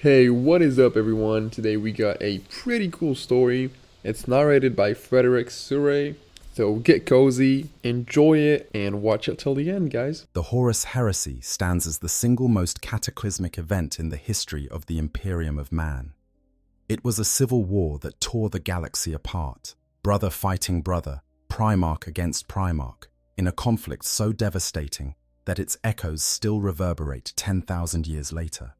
Hey, what is up, everyone? Today we got a pretty cool story. It's narrated by Frederick Surrey. So get cozy, enjoy it, and watch it till the end, guys. The Horus Heresy stands as the single most cataclysmic event in the history of the Imperium of man. It was a civil war that tore the galaxy apart, brother fighting brother, Primarch against Primarch, in a conflict so devastating that its echoes still reverberate 10,000 years later.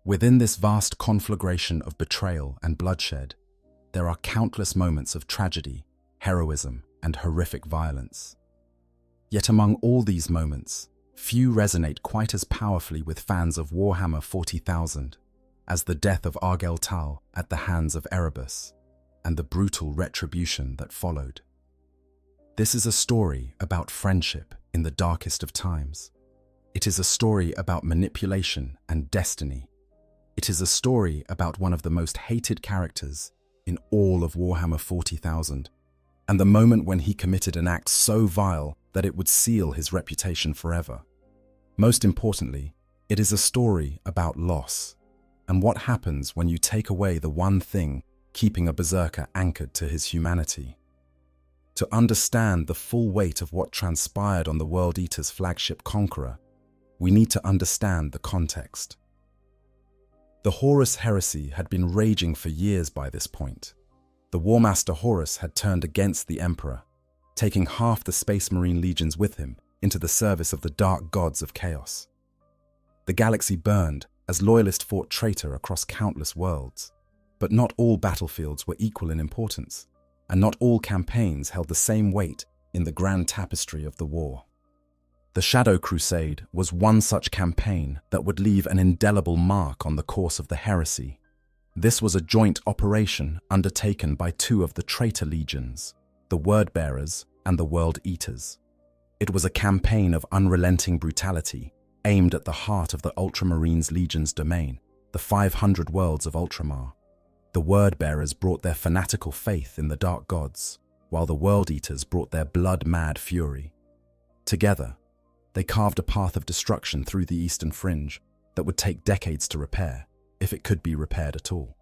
Within this vast conflagration of betrayal and bloodshed, there are countless moments of tragedy, heroism, and horrific violence. Yet among all these moments, few resonate quite as powerfully with fans of Warhammer 40,000 as the death of Argel at the hands of Erebus and the brutal retribution that followed. This is a story about friendship in the darkest of times. It is a story about manipulation and destiny. It is a story about one of the most hated characters in all of Warhammer 40,000, and the moment when he committed an act so vile that it would seal his reputation forever. Most importantly, it is a story about loss, and what happens when you take away the one thing keeping a berserker anchored to his humanity. To understand the full weight of what transpired on the World Eater's flagship Conqueror, we need to understand the context. The Horus Heresy had been raging for years by this point. The Warmaster Horus had turned against the Emperor, taking half the Space Marine legions with him into the service of the dark gods of chaos. The galaxy burned as Loyalists fought traitor across countless worlds, but not all battlefields were equal in importance, and not all campaigns held the same weight in the grand tapestry of the war. The Shadow Crusade was one such campaign that would leave an indelible mark on the course of the heresy. This was a joint operation undertaken by two of the traitor legions, the Word-Bearers and the World Eaters. It was a campaign of unrelenting brutality, aimed at the heart of the Ultramarines Legion's domain, the 500 worlds of Ultramar. The Word-Bearers brought their fanatical faith in the Dark Gods, while the World Eaters brought their blood-mad fury. Together, they carved a path of destruction through the Eastern Fringe that would take decades to repair, if it could be repaired at all.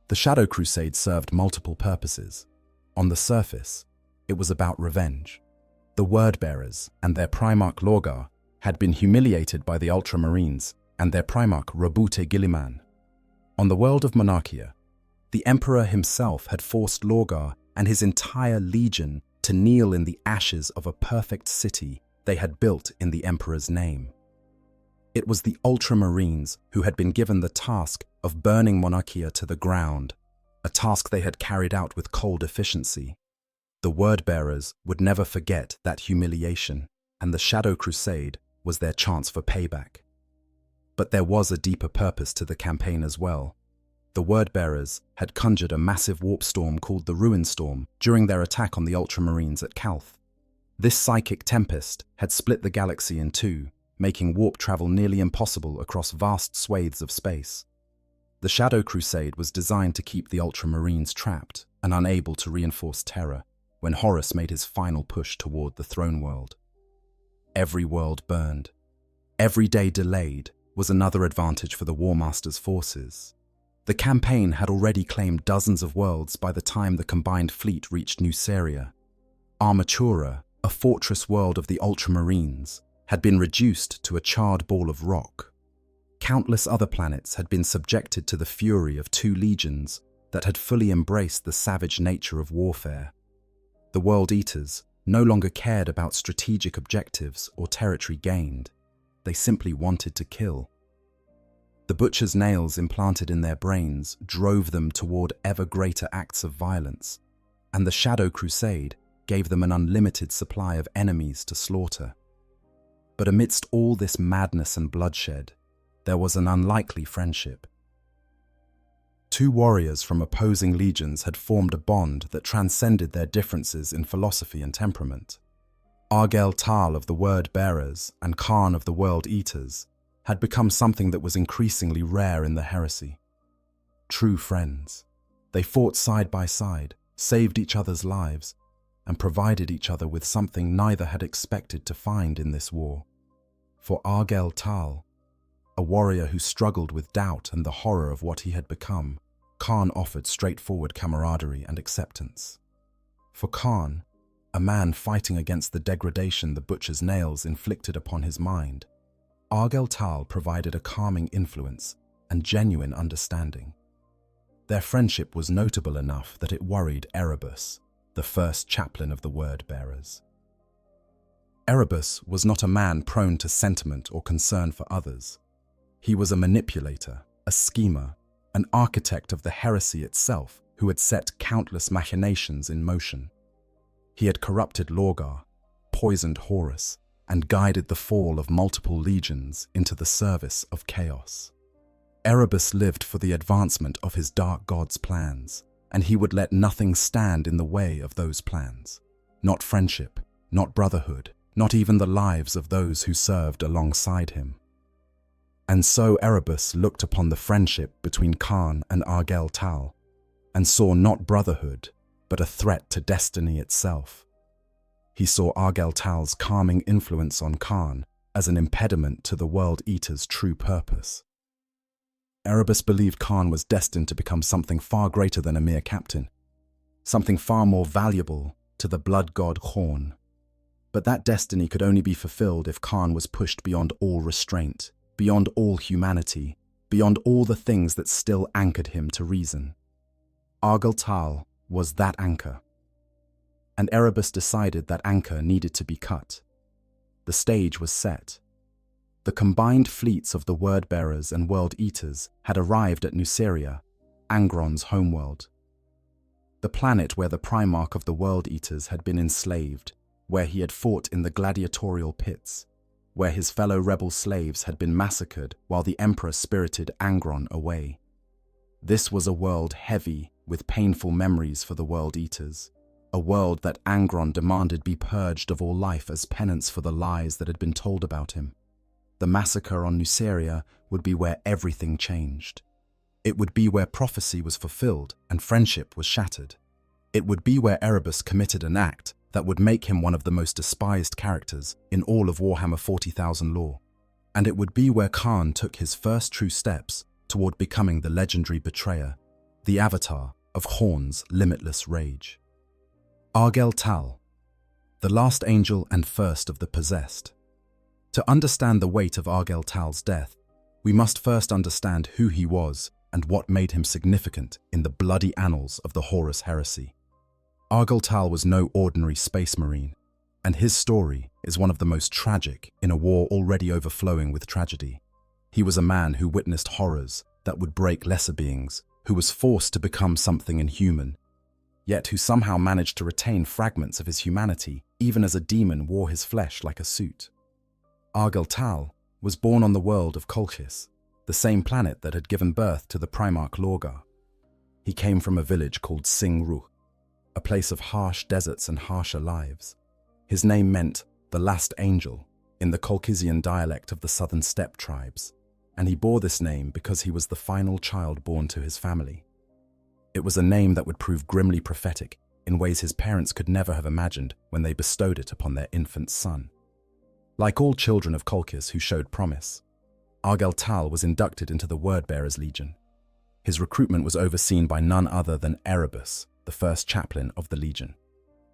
The Shadow Crusade served multiple purposes. On the surface, it was about revenge. The Word-Bearers and their Primarch Lorgar had been humiliated by the Ultramarines and their Primarch Robute Gilliman. On the world of Monarchia, the Emperor himself had forced Lorgar and his entire legion to kneel in the ashes of a perfect city they had built in the Emperor's name. It was the Ultramarines who had been given the task of burning Monarchia to the ground, a task they had carried out with cold efficiency. The Word-Bearers would never forget that humiliation, and the Shadow Crusade was their chance for payback. But there was a deeper purpose to the campaign as well. The Word-Bearers had conjured a massive warp storm called the Ruin Storm during their attack on the Ultramarines at Calth. This psychic tempest had split the galaxy in two, making warp travel nearly impossible across vast swathes of space. The Shadow Crusade was designed to keep the Ultramarines trapped and unable to reinforce terror when Horus made his final push toward the throne world. Every world burned. Every day delayed was another advantage for the Warmaster's forces. The campaign had already claimed dozens of worlds by the time the combined fleet reached Nuceria. Armatura, a fortress world of the Ultramarines, had been reduced to a charred ball of rock. Countless other planets had been subjected to the fury of two legions that had fully embraced the savage nature of warfare. The World Eaters no longer cared about strategic objectives or territory gained. They simply wanted to kill. The butcher's nails implanted in their brains drove them toward ever greater acts of violence, and the Shadow Crusade gave them an unlimited supply of enemies to slaughter. But amidst all this madness and bloodshed, there was an unlikely friendship. Two warriors from opposing legions had formed a bond that transcended their differences in philosophy and temperament. Argel of the Word-Bearers and Kharn of the World Eaters had become something that was increasingly rare in the heresy. True friends. They fought side by side, saved each other's lives, and provided each other with something neither had expected to find in this war. For Argel A warrior who struggled with doubt and the horror of what he had become, Kharn offered straightforward camaraderie and acceptance. For Kharn, a man fighting against the degradation the butcher's nails inflicted upon his mind, Argel provided a calming influence and genuine understanding. Their friendship was notable enough that it worried Erebus, the first chaplain of the word-bearers. Erebus was not a man prone to sentiment or concern for others. He was a manipulator, a schemer, an architect of the heresy itself who had set countless machinations in motion. He had corrupted Lorgar, poisoned Horus, and guided the fall of multiple legions into the service of chaos. Erebus lived for the advancement of his dark god's plans, and he would let nothing stand in the way of those plans. Not friendship, not brotherhood, not even the lives of those who served alongside him. And so Erebus looked upon the friendship between Kharn and Argel and saw not brotherhood, but a threat to destiny itself. He saw Argel's calming influence on Kharn as an impediment to the World Eater's true purpose. Erebus believed Kharn was destined to become something far greater than a mere captain, something far more valuable to the blood god Kharn. But that destiny could only be fulfilled if Kharn was pushed beyond all restraint, beyond all humanity, beyond all the things that still anchored him to reason. Argel was that anchor. And Erebus decided that anchor needed to be cut. The stage was set. The combined fleets of the Word-Bearers and World Eaters had arrived at Nuceria, Angron's homeworld. The planet where the Primarch of the World Eaters had been enslaved, where he had fought in the gladiatorial pits, where his fellow rebel slaves had been massacred while the Emperor spirited Angron away. This was a world heavy with painful memories for the World Eaters, a world that Angron demanded be purged of all life as penance for the lies that had been told about him. The massacre on Nuceria would be where everything changed. It would be where prophecy was fulfilled and friendship was shattered. It would be where Erebus committed an act that would make him one of the most despised characters in all of Warhammer 40,000 lore. And it would be where Kharn took his first true steps toward becoming the legendary betrayer, the avatar of Khorne's limitless rage. Argel, the last angel and first of the possessed. To understand the weight of Argel's death, we must first understand who he was and what made him significant in the bloody annals of the Horus heresy. Argel was no ordinary space marine, and his story is one of the most tragic in a war already overflowing with tragedy. He was a man who witnessed horrors that would break lesser beings, who was forced to become something inhuman, yet who somehow managed to retain fragments of his humanity even as a demon wore his flesh like a suit. Argel was born on the world of Kolchis, the same planet that had given birth to the Primarch Lorgar. He came from a village called Sing-Ruh, a place of harsh deserts and harsher lives. His name meant the last angel in the Kolchisian dialect of the southern steppe tribes, and he bore this name because he was the final child born to his family. It was a name that would prove grimly prophetic in ways his parents could never have imagined when they bestowed it upon their infant son. Like all children of Kolchis who showed promise, Argel was inducted into the Word-Bearers Legion. His recruitment was overseen by none other than Erebus, the first chaplain of the Legion.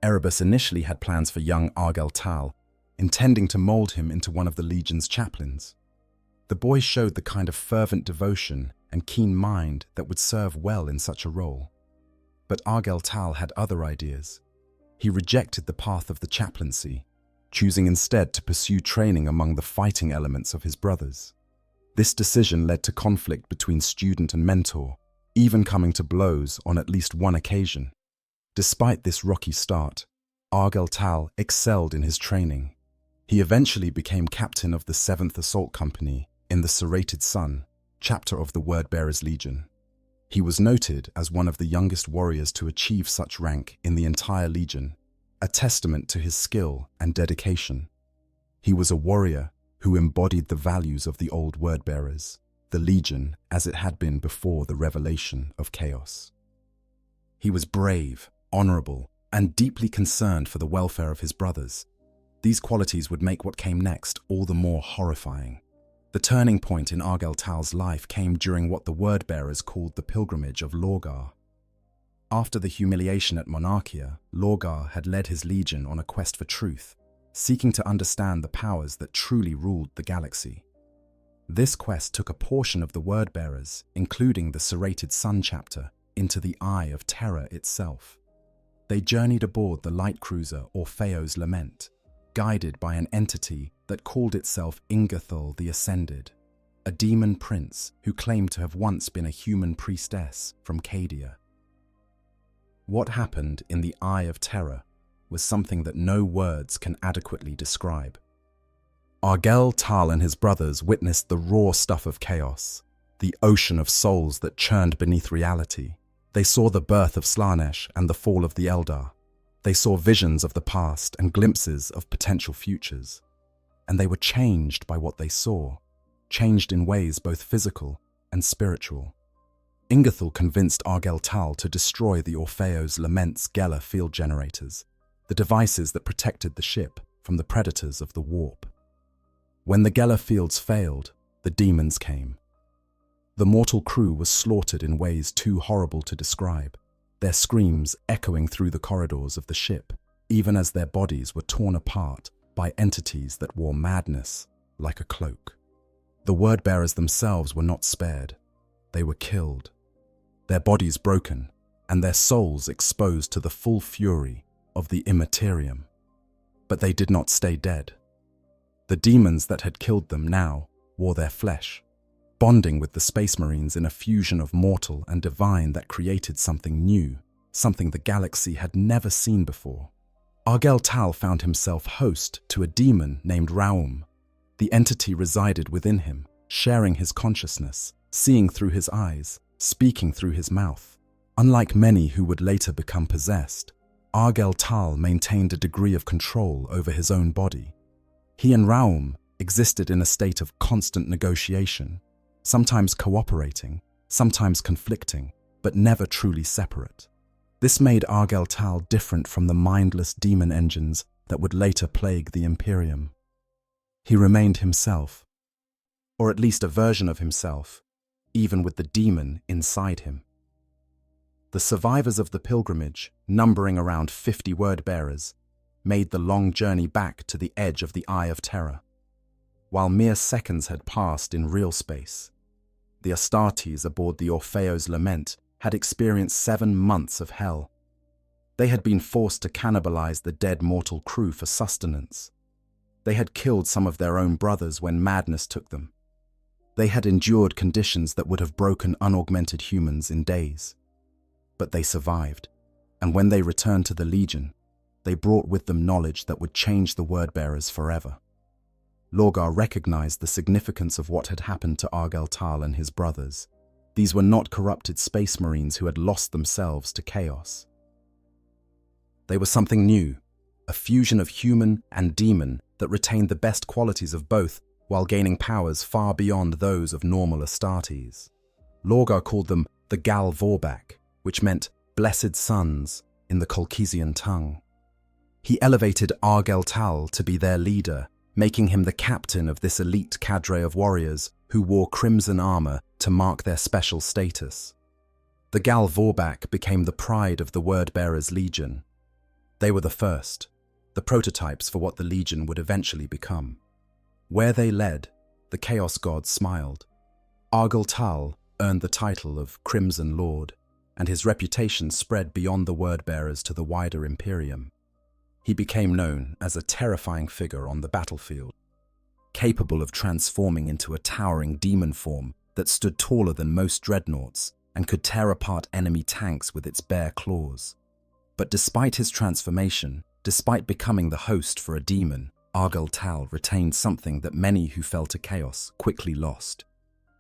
Erebus initially had plans for young Argel, intending to mold him into one of the Legion's chaplains. The boy showed the kind of fervent devotion and keen mind that would serve well in such a role. But Argel had other ideas. He rejected the path of the chaplaincy, choosing instead to pursue training among the fighting elements of his brothers. This decision led to conflict between student and mentor, even coming to blows on at least one occasion. Despite this rocky start, Argel excelled in his training. He eventually became captain of the 7th Assault Company in the Serrated Sun, chapter of the Word-Bearers Legion. He was noted as one of the youngest warriors to achieve such rank in the entire Legion, a testament to his skill and dedication. He was a warrior who embodied the values of the old Word-Bearers, the Legion as it had been before the revelation of chaos. He was brave, honorable, and deeply concerned for the welfare of his brothers. These qualities would make what came next all the more horrifying. The turning point in Argel Tal's life came during what the word-bearers called the Pilgrimage of Lorgar. After the humiliation at Monarchia, Lorgar had led his legion on a quest for truth, seeking to understand the powers that truly ruled the galaxy. This quest took a portion of the word-bearers, including the serrated sun chapter, into the Eye of Terror itself. They journeyed aboard the light cruiser Orfeo's Lament, guided by an entity that called itself Ingerthal the Ascended, a demon prince who claimed to have once been a human priestess from Cadia. What happened in the Eye of Terror was something that no words can adequately describe. Argel Tal and his brothers witnessed the raw stuff of chaos, the ocean of souls that churned beneath reality. They saw the birth of Slanesh and the fall of the Eldar. They saw visions of the past and glimpses of potential futures. And they were changed by what they saw, changed in ways both physical and spiritual. Ingerthal convinced Argel Tal to destroy the Orfeo's Lament's Geller field generators, the devices that protected the ship from the predators of the warp. When the Geller fields failed, the demons came. The mortal crew was slaughtered in ways too horrible to describe, their screams echoing through the corridors of the ship, even as their bodies were torn apart by entities that wore madness like a cloak. The word-bearers themselves were not spared. They were killed, their bodies broken, and their souls exposed to the full fury of the Imperium. But they did not stay dead. The demons that had killed them now wore their flesh, bonding with the Space Marines in a fusion of mortal and divine that created something new, something the galaxy had never seen before. Argel Tal found himself host to a demon named Raum. The entity resided within him, sharing his consciousness, seeing through his eyes, speaking through his mouth. Unlike many who would later become possessed, Argel Tal maintained a degree of control over his own body. He and Raum existed in a state of constant negotiation, sometimes cooperating, sometimes conflicting, but never truly separate. This made Argel Tal different from the mindless demon engines that would later plague the Imperium. He remained himself, or at least a version of himself, even with the demon inside him. The survivors of the pilgrimage, numbering around 50 word-bearers, made the long journey back to the edge of the Eye of Terror. While mere seconds had passed in real space, the Astartes aboard the Orfeo's Lament had experienced 7 months of hell. They had been forced to cannibalize the dead mortal crew for sustenance. They had killed some of their own brothers when madness took them. They had endured conditions that would have broken unaugmented humans in days. But they survived, and when they returned to the Legion, they brought with them knowledge that would change the word-bearers forever. Lorgar recognized the significance of what had happened to Argel Tal and his brothers. These were not corrupted Space Marines who had lost themselves to chaos. They were something new, a fusion of human and demon that retained the best qualities of both while gaining powers far beyond those of normal Astartes. Lorgar called them the Gal Vorbak, which meant blessed sons in the Colchisian tongue. He elevated Argel Tal to be their leader, making him the captain of this elite cadre of warriors who wore crimson armor to mark their special status. The Gal Vorbak became the pride of the Word-Bearers Legion. They were the first, the prototypes for what the Legion would eventually become. Where they led, the Chaos God smiled. Argel Tal earned the title of Crimson Lord, and his reputation spread beyond the Word-Bearers to the wider Imperium. He became known as a terrifying figure on the battlefield, capable of transforming into a towering demon form that stood taller than most dreadnoughts and could tear apart enemy tanks with its bare claws. But despite his transformation, despite becoming the host for a demon, Argel Tal retained something that many who fell to chaos quickly lost: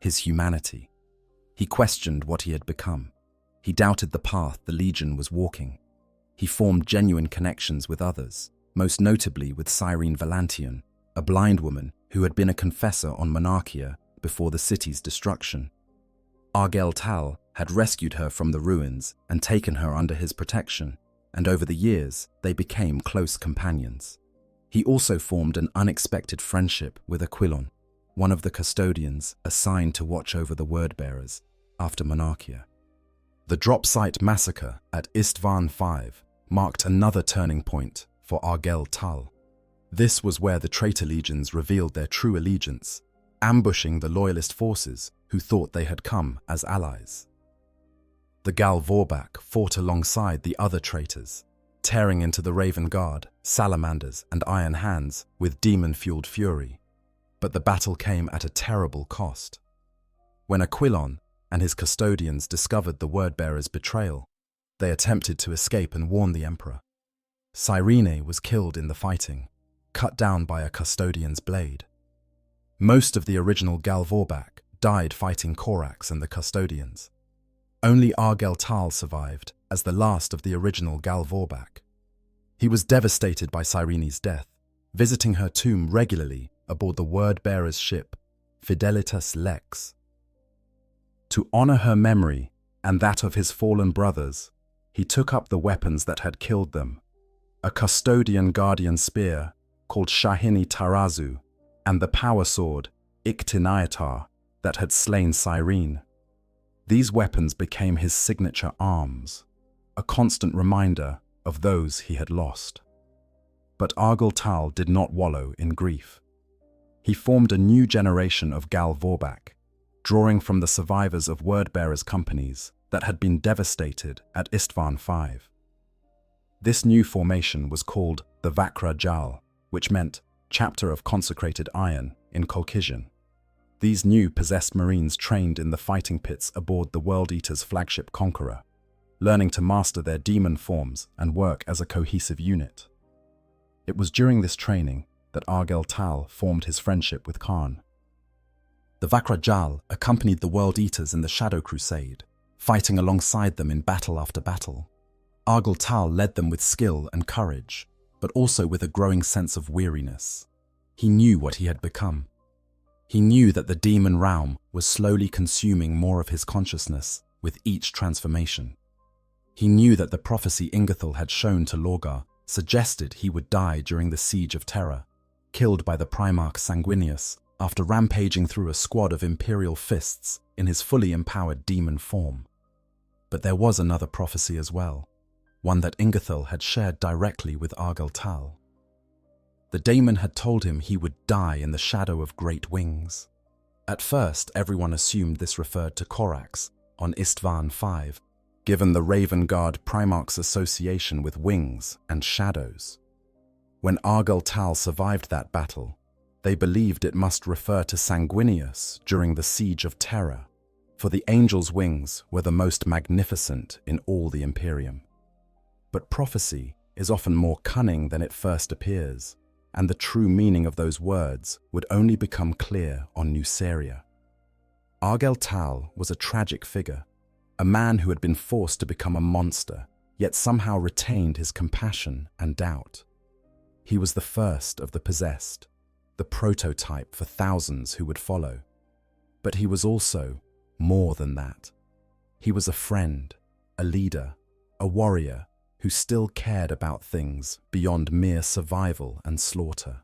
his humanity. He questioned what he had become. He doubted the path the Legion was walking. He formed genuine connections with others, most notably with Cyrene Valantian, a blind woman who had been a confessor on Monarchia before the city's destruction. Argel Tal had rescued her from the ruins and taken her under his protection, and over the years they became close companions. He also formed an unexpected friendship with Aquilon, one of the custodians assigned to watch over the word-bearers after Monarchia. The drop site massacre at Istvan V marked another turning point for Argel Tal. This was where the traitor legions revealed their true allegiance, ambushing the loyalist forces who thought they had come as allies. The Gal Vorbak fought alongside the other traitors, tearing into the Raven Guard, Salamanders, and Iron Hands with demon-fueled fury. But the battle came at a terrible cost. When Aquilon and his custodians discovered the word-bearer's betrayal, they attempted to escape and warn the Emperor. Cyrene was killed in the fighting, cut down by a custodian's blade. Most of the original Gal Vorbak died fighting Korax and the custodians. Only Argel Tal survived as the last of the original Gal Vorbak. He was devastated by Cyrene's death, visiting her tomb regularly aboard the word-bearer's ship, Fidelitas Lex. To honor her memory and that of his fallen brothers, he took up the weapons that had killed them, a custodian guardian spear called Shahini Tarazu and the power sword Iktinayatar that had slain Cyrene. These weapons became his signature arms, a constant reminder of those he had lost. But Argel Tal did not wallow in grief. He formed a new generation of Gal Vorbak, drawing from the survivors of word-bearers' companies that had been devastated at Istvan V. This new formation was called the Vakra Jal, which meant Chapter of Consecrated Iron in Colchision. These new possessed Marines trained in the fighting pits aboard the World Eater's flagship Conqueror, learning to master their demon forms and work as a cohesive unit. It was during this training that Argel Tal formed his friendship with Kharn. The Vakra Jal accompanied the World Eaters in the Shadow Crusade, fighting alongside them in battle after battle. Argel Tal led them with skill and courage, but also with a growing sense of weariness. He knew what he had become. He knew that the demon realm was slowly consuming more of his consciousness with each transformation. He knew that the prophecy Ingethil had shown to Lorgar suggested he would die during the Siege of Terra, killed by the Primarch Sanguinius after rampaging through a squad of Imperial fists in his fully empowered demon form. But there was another prophecy as well, one that Ingethil had shared directly with Argel Tal. The daemon had told him he would die in the shadow of great wings. At first, everyone assumed this referred to Korax on Istvan V, given the Raven Guard Primarch's association with wings and shadows. When Argel Tal survived that battle, they believed it must refer to Sanguinius during the Siege of Terra, for the angel's wings were the most magnificent in all the Imperium. But prophecy is often more cunning than it first appears, and the true meaning of those words would only become clear on Nuceria. Argel Tal was a tragic figure, a man who had been forced to become a monster, yet somehow retained his compassion and doubt. He was the first of the possessed, the prototype for thousands who would follow. But he was also more than that. He was a friend, a leader, a warrior who still cared about things beyond mere survival and slaughter.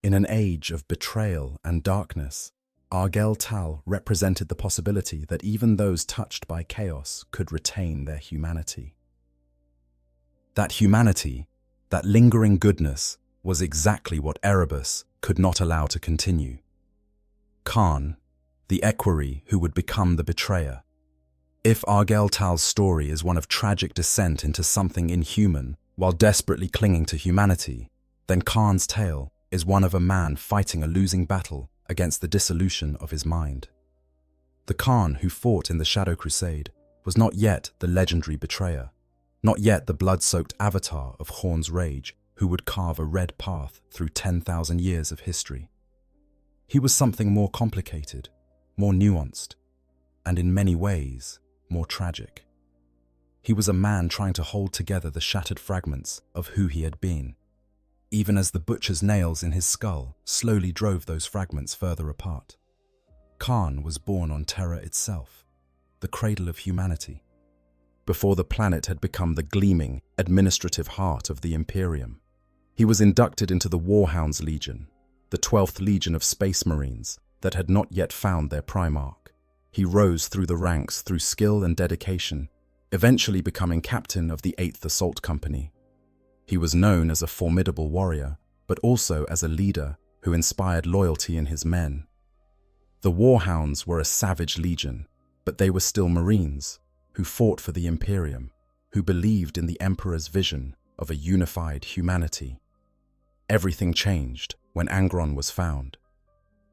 In an age of betrayal and darkness, Argel Tal represented the possibility that even those touched by chaos could retain their humanity. That humanity, that lingering goodness, was exactly what Erebus could not allow to continue. Kharn, the equerry who would become the betrayer. If Argel Tal's story is one of tragic descent into something inhuman while desperately clinging to humanity, then Kharn's tale is one of a man fighting a losing battle against the dissolution of his mind. The Kharn who fought in the Shadow Crusade was not yet the legendary betrayer, not yet the blood-soaked avatar of Khorne's rage who would carve a red path through 10,000 years of history. He was something more complicated, more nuanced, and in many ways, more tragic. He was a man trying to hold together the shattered fragments of who he had been, even as the butcher's nails in his skull slowly drove those fragments further apart. Kharn was born on Terra itself, the cradle of humanity, before the planet had become the gleaming, administrative heart of the Imperium. He was inducted into the Warhound's Legion, the 12th Legion of Space Marines that had not yet found their Primarch. He rose through the ranks through skill and dedication, eventually becoming captain of the 8th Assault Company. He was known as a formidable warrior, but also as a leader who inspired loyalty in his men. The Warhounds were a savage legion, but they were still Marines who fought for the Imperium, who believed in the Emperor's vision of a unified humanity. Everything changed when Angron was found.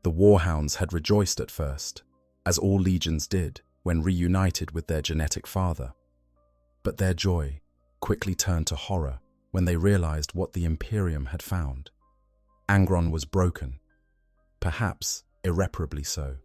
The Warhounds had rejoiced at first, as all legions did when reunited with their genetic father. But their joy quickly turned to horror when they realized what the Imperium had found. Angron was broken, perhaps irreparably so.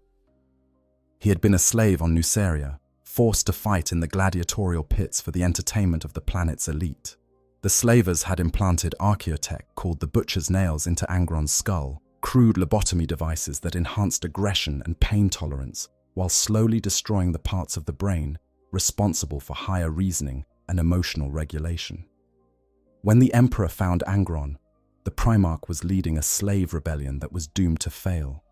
He had been a slave on Nuceria, forced to fight in the gladiatorial pits for the entertainment of the planet's elite. The slavers had implanted archaeotech called the Butcher's Nails into Angron's skull, crude lobotomy devices that enhanced aggression and pain tolerance while slowly destroying the parts of the brain responsible for higher reasoning and emotional regulation. When the Emperor found Angron, the Primarch was leading a slave rebellion that was doomed to fail.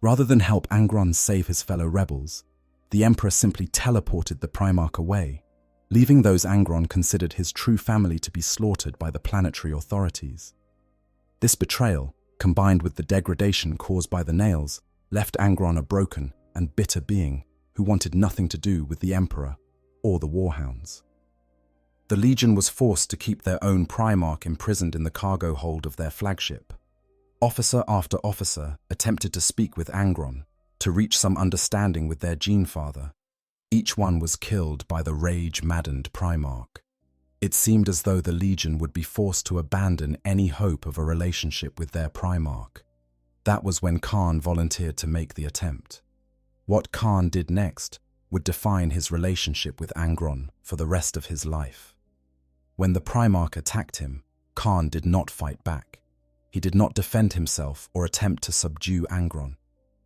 Rather than help Angron save his fellow rebels, the Emperor simply teleported the Primarch away, leaving those Angron considered his true family to be slaughtered by the planetary authorities. This betrayal, combined with the degradation caused by the nails, left Angron a broken and bitter being who wanted nothing to do with the Emperor or the Warhounds. The Legion was forced to keep their own Primarch imprisoned in the cargo hold of their flagship. Officer after officer attempted to speak with Angron, to reach some understanding with their Gene-Father. Each one was killed by the rage-maddened Primarch. It seemed as though the Legion would be forced to abandon any hope of a relationship with their Primarch. That was when Kharn volunteered to make the attempt. What Kharn did next would define his relationship with Angron for the rest of his life. When the Primarch attacked him, Kharn did not fight back. He did not defend himself or attempt to subdue Angron.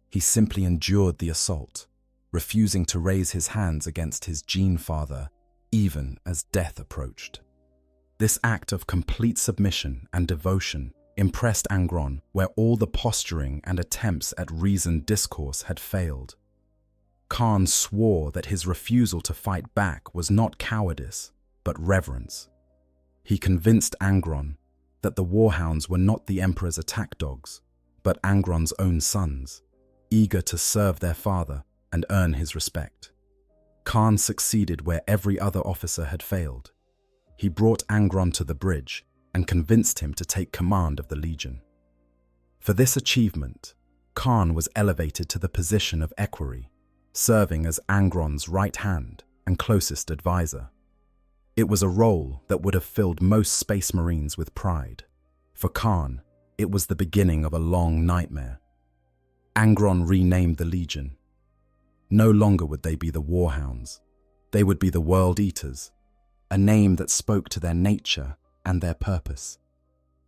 He simply endured the assault, refusing to raise his hands against his Gene-Father, even as death approached. This act of complete submission and devotion impressed Angron where all the posturing and attempts at reasoned discourse had failed. Kharn swore that his refusal to fight back was not cowardice, but reverence. He convinced Angron that the Warhounds were not the Emperor's attack dogs, but Angron's own sons, eager to serve their father and earn his respect. Kharn succeeded where every other officer had failed. He brought Angron to the bridge and convinced him to take command of the Legion. For this achievement, Kharn was elevated to the position of equerry, serving as Angron's right hand and closest advisor. It was a role that would have filled most Space Marines with pride. For Kharn, it was the beginning of a long nightmare. Angron renamed the Legion. No longer would they be the Warhounds. They would be the World Eaters, a name that spoke to their nature and their purpose.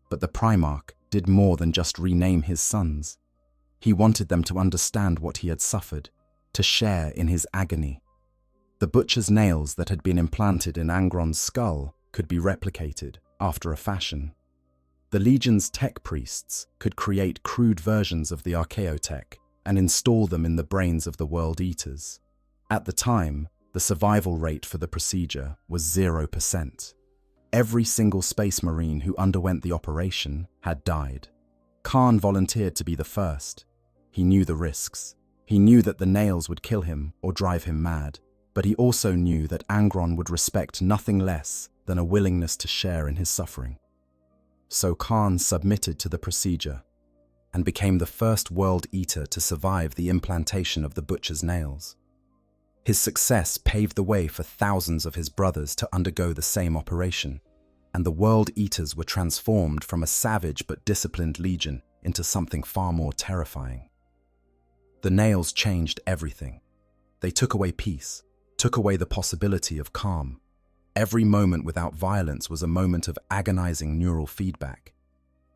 But the Primarch did more than just rename his sons. He wanted them to understand what he had suffered, to share in his agony. The Butcher's Nails that had been implanted in Angron's skull could be replicated after a fashion. The Legion's tech priests could create crude versions of the archaeotech and install them in the brains of the World Eaters. At the time, the survival rate for the procedure was 0%. Every single Space Marine who underwent the operation had died. Kharn volunteered to be the first. He knew the risks. He knew that the nails would kill him or drive him mad. But he also knew that Angron would respect nothing less than a willingness to share in his suffering. So Kharn submitted to the procedure and became the first World Eater to survive the implantation of the Butcher's Nails. His success paved the way for thousands of his brothers to undergo the same operation, and the World Eaters were transformed from a savage but disciplined legion into something far more terrifying. The nails changed everything. They took away peace, took away the possibility of calm. Every moment without violence was a moment of agonizing neural feedback.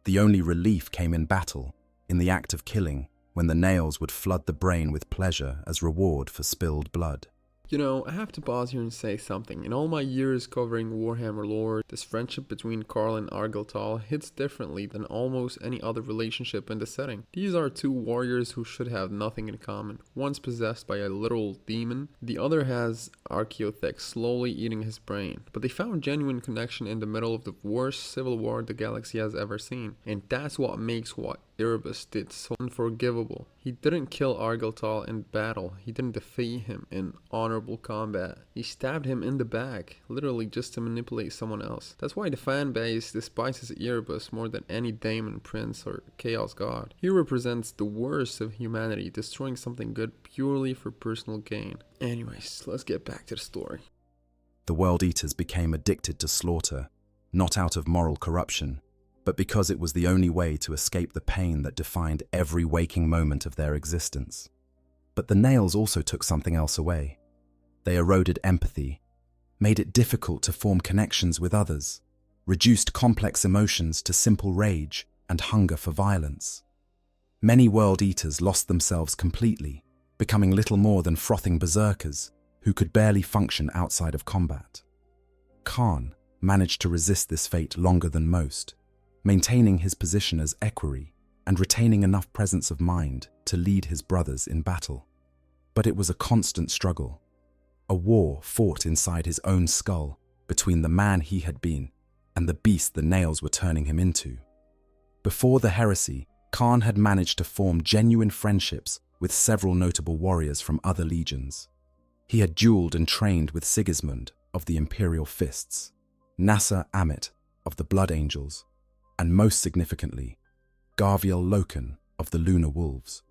The only relief came in battle, in the act of killing, when the nails would flood the brain with pleasure as reward for spilled blood. You know, I have to pause here and say something. In all my years covering Warhammer lore, this friendship between Kharn and Argel hits differently than almost any other relationship in the setting. These are two warriors who should have nothing in common. One's possessed by a literal demon, the other has Archaeotech slowly eating his brain. But they found genuine connection in the middle of the worst civil war the galaxy has ever seen. And that's what makes what Erebus did so unforgivable. He didn't kill Argel in battle, he didn't defeat him in honorable combat. He stabbed him in the back, literally just to manipulate someone else. That's why the fan base despises Erebus more than any Daemon Prince or Chaos God. He represents the worst of humanity, destroying something good purely for personal gain. Anyways, let's get back to the story. The World Eaters became addicted to slaughter, not out of moral corruption, but because it was the only way to escape the pain that defined every waking moment of their existence. But the nails also took something else away. They eroded empathy, made it difficult to form connections with others, reduced complex emotions to simple rage and hunger for violence. Many World Eaters lost themselves completely, becoming little more than frothing berserkers who could barely function outside of combat. Kharn managed to resist this fate longer than most, maintaining his position as equerry and retaining enough presence of mind to lead his brothers in battle. But it was a constant struggle, a war fought inside his own skull between the man he had been and the beast the nails were turning him into. Before the heresy, Kharn had managed to form genuine friendships with several notable warriors from other legions. He had dueled and trained with Sigismund of the Imperial Fists, Nasser Amit of the Blood Angels, and most significantly, Garviel Loken of the Lunar Wolves.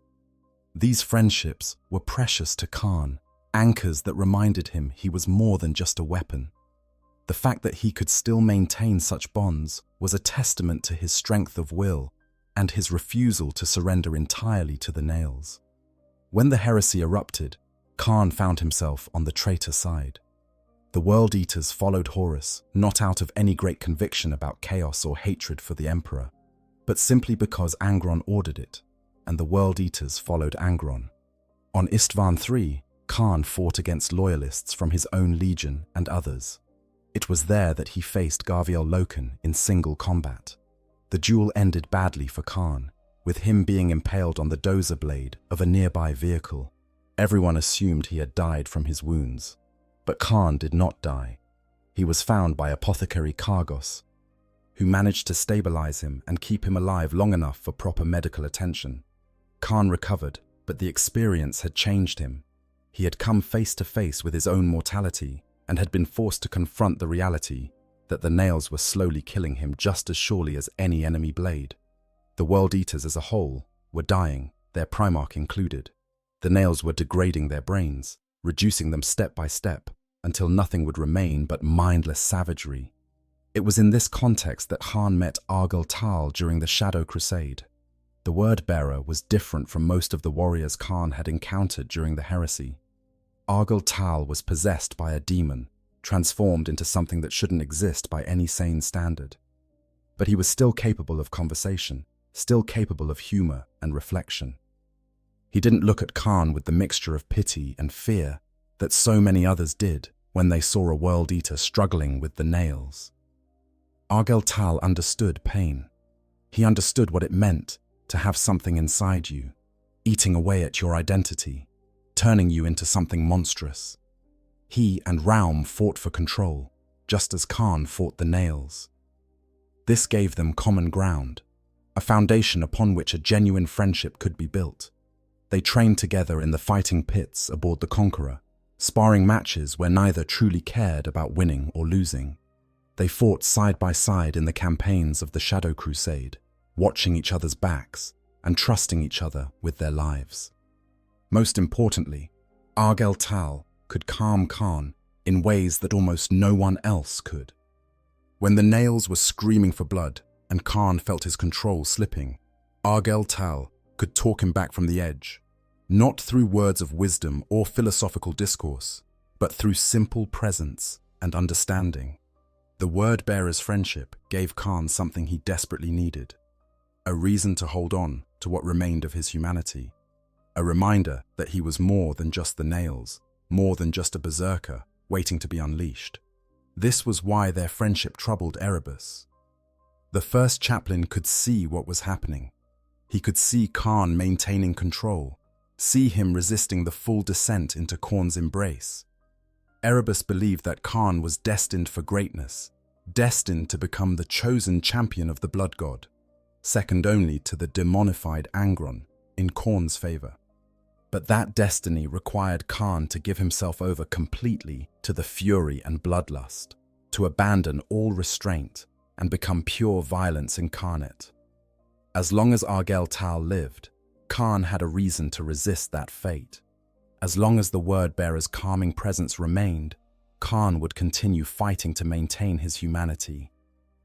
These friendships were precious to Kharn, anchors that reminded him he was more than just a weapon. The fact that he could still maintain such bonds was a testament to his strength of will and his refusal to surrender entirely to the nails. When the heresy erupted, Kharn found himself on the traitor side. The World Eaters followed Horus not out of any great conviction about chaos or hatred for the Emperor, but simply because Angron ordered it, and the World Eaters followed Angron. On Istvan III, Kharn fought against loyalists from his own legion and others. It was there that he faced Garviel Loken in single combat. The duel ended badly for Kharn, with him being impaled on the dozer blade of a nearby vehicle. Everyone assumed he had died from his wounds. But Kharn did not die. He was found by apothecary Kargos, who managed to stabilize him and keep him alive long enough for proper medical attention. Kharn recovered, but the experience had changed him. He had come face to face with his own mortality and had been forced to confront the reality that the nails were slowly killing him just as surely as any enemy blade. The World Eaters as a whole were dying, their Primarch included. The nails were degrading their brains, reducing them step by step, until nothing would remain but mindless savagery. It was in this context that Kharn met Argel during the Shadow Crusade. The Word-Bearer was different from most of the warriors Kharn had encountered during the heresy. Argel was possessed by a demon, transformed into something that shouldn't exist by any sane standard. But he was still capable of conversation, still capable of humor and reflection. He didn't look at Kharn with the mixture of pity and fear that so many others did when they saw a World Eater struggling with the nails. Argel understood pain. He understood what it meant to have something inside you, eating away at your identity, turning you into something monstrous. He and Raum fought for control, just as Kharn fought the nails. This gave them common ground, a foundation upon which a genuine friendship could be built. They trained together in the fighting pits aboard the Conqueror, sparring matches where neither truly cared about winning or losing. They fought side by side in the campaigns of the Shadow Crusade, watching each other's backs and trusting each other with their lives. Most importantly, Argel could calm Kharn in ways that almost no one else could. When the nails were screaming for blood and Kharn felt his control slipping, Argel could talk him back from the edge, not through words of wisdom or philosophical discourse, but through simple presence and understanding. The Word-Bearer's friendship gave Kharn something he desperately needed, a reason to hold on to what remained of his humanity, a reminder that he was more than just the nails, more than just a berserker waiting to be unleashed. This was why their friendship troubled Erebus. The first chaplain could see what was happening. He could see Kharn maintaining control, see him resisting the full descent into Kharn's embrace. Erebus believed that Kharn was destined for greatness, destined to become the chosen champion of the blood god, second only to the demonified Angron in Kharn's favor. But that destiny required Kharn to give himself over completely to the fury and bloodlust, to abandon all restraint and become pure violence incarnate. As long as Argel lived, Kharn had a reason to resist that fate. As long as the word-bearer's calming presence remained, Kharn would continue fighting to maintain his humanity.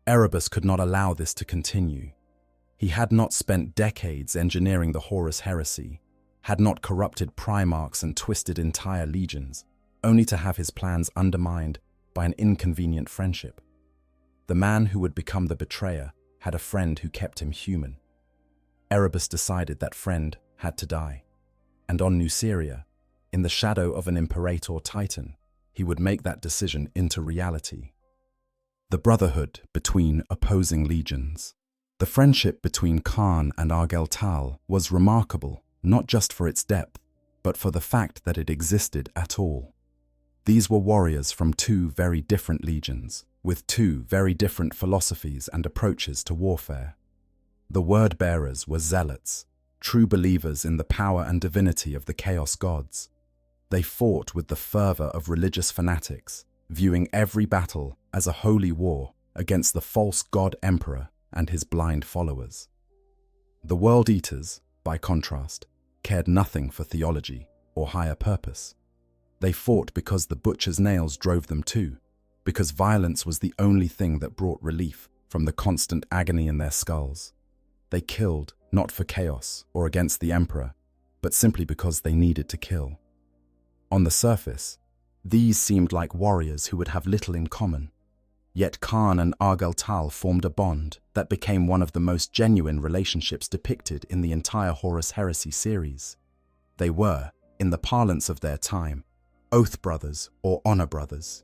Erebus could not allow this to continue. He had not spent decades engineering the Horus heresy, had not corrupted primarchs and twisted entire legions, only to have his plans undermined by an inconvenient friendship. The man who would become the betrayer had a friend who kept him human. Erebus decided that friend had to die, and on Nuceria, in the shadow of an Imperator Titan, he would make that decision into reality. The brotherhood between opposing legions. The friendship between Kharn and Argel was remarkable, not just for its depth, but for the fact that it existed at all. These were warriors from two very different legions, with two very different philosophies and approaches to warfare. The word-bearers were zealots, true believers in the power and divinity of the Chaos gods. They fought with the fervor of religious fanatics, viewing every battle as a holy war against the false god-emperor and his blind followers. The World-Eaters, by contrast, cared nothing for theology or higher purpose. They fought because the butcher's nails drove them to, because violence was the only thing that brought relief from the constant agony in their skulls. They killed not for chaos or against the emperor, but simply because they needed to kill. On the surface, these seemed like warriors who would have little in common. Yet Kharn and Argel formed a bond that became one of the most genuine relationships depicted in the entire Horus Heresy series. They were, in the parlance of their time, oath brothers or honor brothers.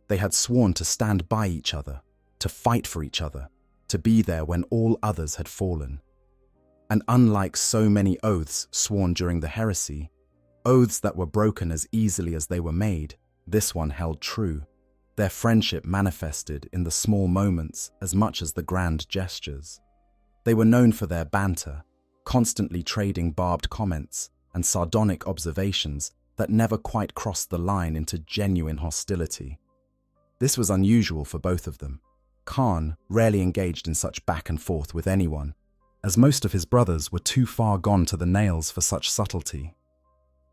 They had sworn to stand by each other, to fight for each other, to be there when all others had fallen. And unlike so many oaths sworn during the heresy, oaths that were broken as easily as they were made, this one held true. Their friendship manifested in the small moments as much as the grand gestures. They were known for their banter, constantly trading barbed comments and sardonic observations that never quite crossed the line into genuine hostility. This was unusual for both of them. Kharn rarely engaged in such back and forth with anyone, as most of his brothers were too far gone to the nails for such subtlety.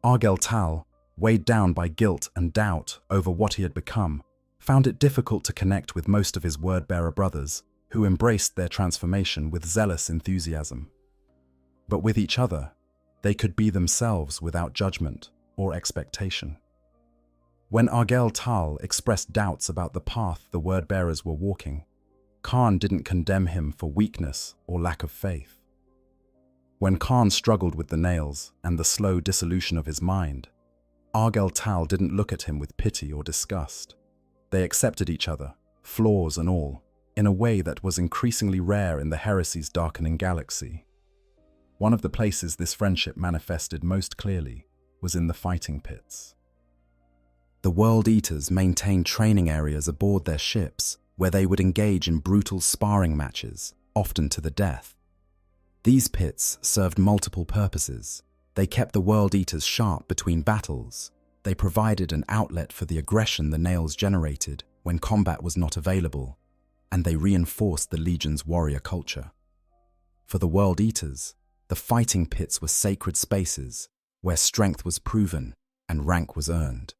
Argel, weighed down by guilt and doubt over what he had become, found it difficult to connect with most of his word-bearer brothers, who embraced their transformation with zealous enthusiasm. But with each other, they could be themselves without judgment or expectation. When Argel expressed doubts about the path the word-bearers were walking, Kharn didn't condemn him for weakness or lack of faith. When Kharn struggled with the nails and the slow dissolution of his mind, Argel didn't look at him with pity or disgust. They accepted each other, flaws and all, in a way that was increasingly rare in the heresy's darkening galaxy. One of the places this friendship manifested most clearly was in the fighting pits. The World-Eaters maintained training areas aboard their ships where they would engage in brutal sparring matches, often to the death. These pits served multiple purposes. They kept the World-Eaters sharp between battles. They provided an outlet for the aggression the nails generated when combat was not available, and they reinforced the Legion's warrior culture. For the World-Eaters, the fighting pits were sacred spaces where strength was proven and rank was earned.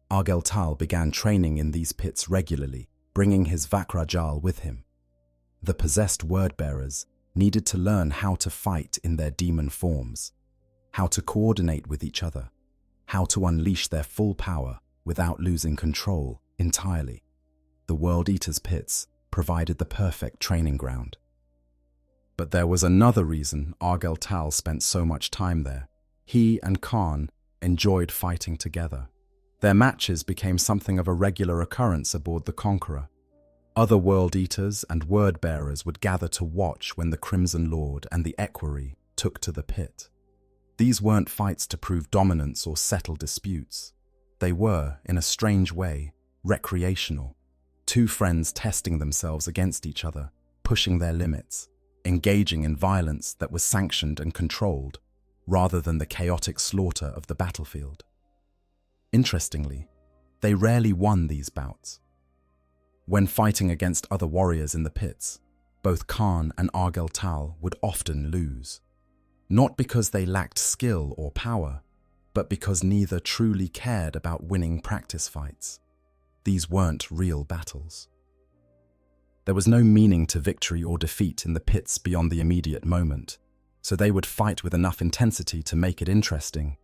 Argel began training in these pits regularly, bringing his Vakrajal with him. The possessed word-bearers needed to learn how to fight in their demon forms, how to coordinate with each other, how to unleash their full power without losing control entirely. The World-Eaters' pits provided the perfect training ground. But there was another reason Argel spent so much time there. He and Kharn enjoyed fighting together. Their matches became something of a regular occurrence aboard the Conqueror. Other World Eaters and Word-bearers would gather to watch when the Crimson Lord and the Equerry took to the pit. These weren't fights to prove dominance or settle disputes. They were, in a strange way, recreational. Two friends testing themselves against each other, pushing their limits, engaging in violence that was sanctioned and controlled, rather than the chaotic slaughter of the battlefield. Interestingly, they rarely won these bouts. When fighting against other warriors in the pits, both Kharn and Argel would often lose. Not because they lacked skill or power, but because neither truly cared about winning practice fights. These weren't real battles. There was no meaning to victory or defeat in the pits beyond the immediate moment, so they would fight with enough intensity to make it interesting,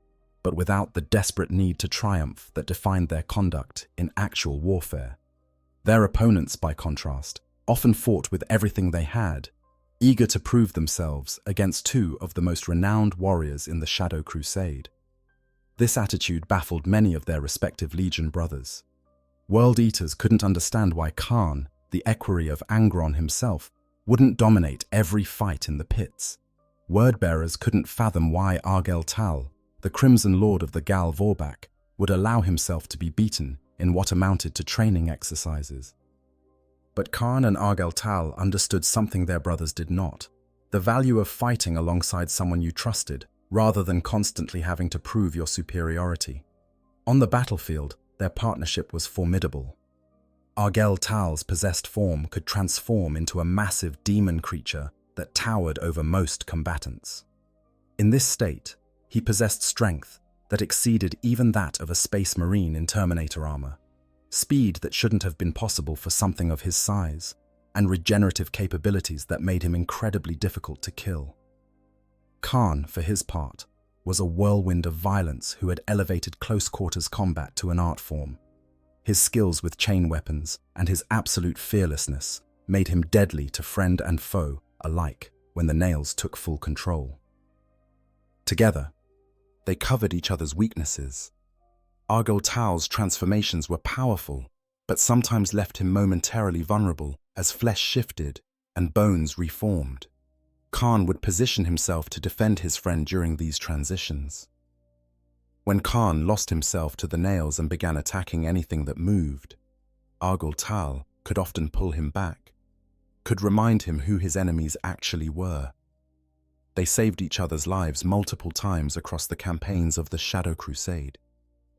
but without the desperate need to triumph that defined their conduct in actual warfare. Their opponents, by contrast, often fought with everything they had, eager to prove themselves against two of the most renowned warriors in the Shadow Crusade. This attitude baffled many of their respective Legion brothers. World Eaters couldn't understand why Kharn, the Equerry of Angron himself, wouldn't dominate every fight in the pits. Word-bearers couldn't fathom why Argel, the Crimson Lord of the Gal Vorbak, would allow himself to be beaten in what amounted to training exercises. But Kharn and Argel understood something their brothers did not: the value of fighting alongside someone you trusted, rather than constantly having to prove your superiority. On the battlefield, their partnership was formidable. Argel's possessed form could transform into a massive demon creature that towered over most combatants. In this state, he possessed strength that exceeded even that of a space marine in Terminator armor, speed that shouldn't have been possible for something of his size, and regenerative capabilities that made him incredibly difficult to kill. Kharn, for his part, was a whirlwind of violence who had elevated close-quarters combat to an art form. His skills with chain weapons and his absolute fearlessness made him deadly to friend and foe alike when the nails took full control. Together, they covered each other's weaknesses. Argel's transformations were powerful, but sometimes left him momentarily vulnerable as flesh shifted and bones reformed. Kharn would position himself to defend his friend during these transitions. When Kharn lost himself to the nails and began attacking anything that moved, Argel could often pull him back, could remind him who his enemies actually were. They saved each other's lives multiple times across the campaigns of the Shadow Crusade.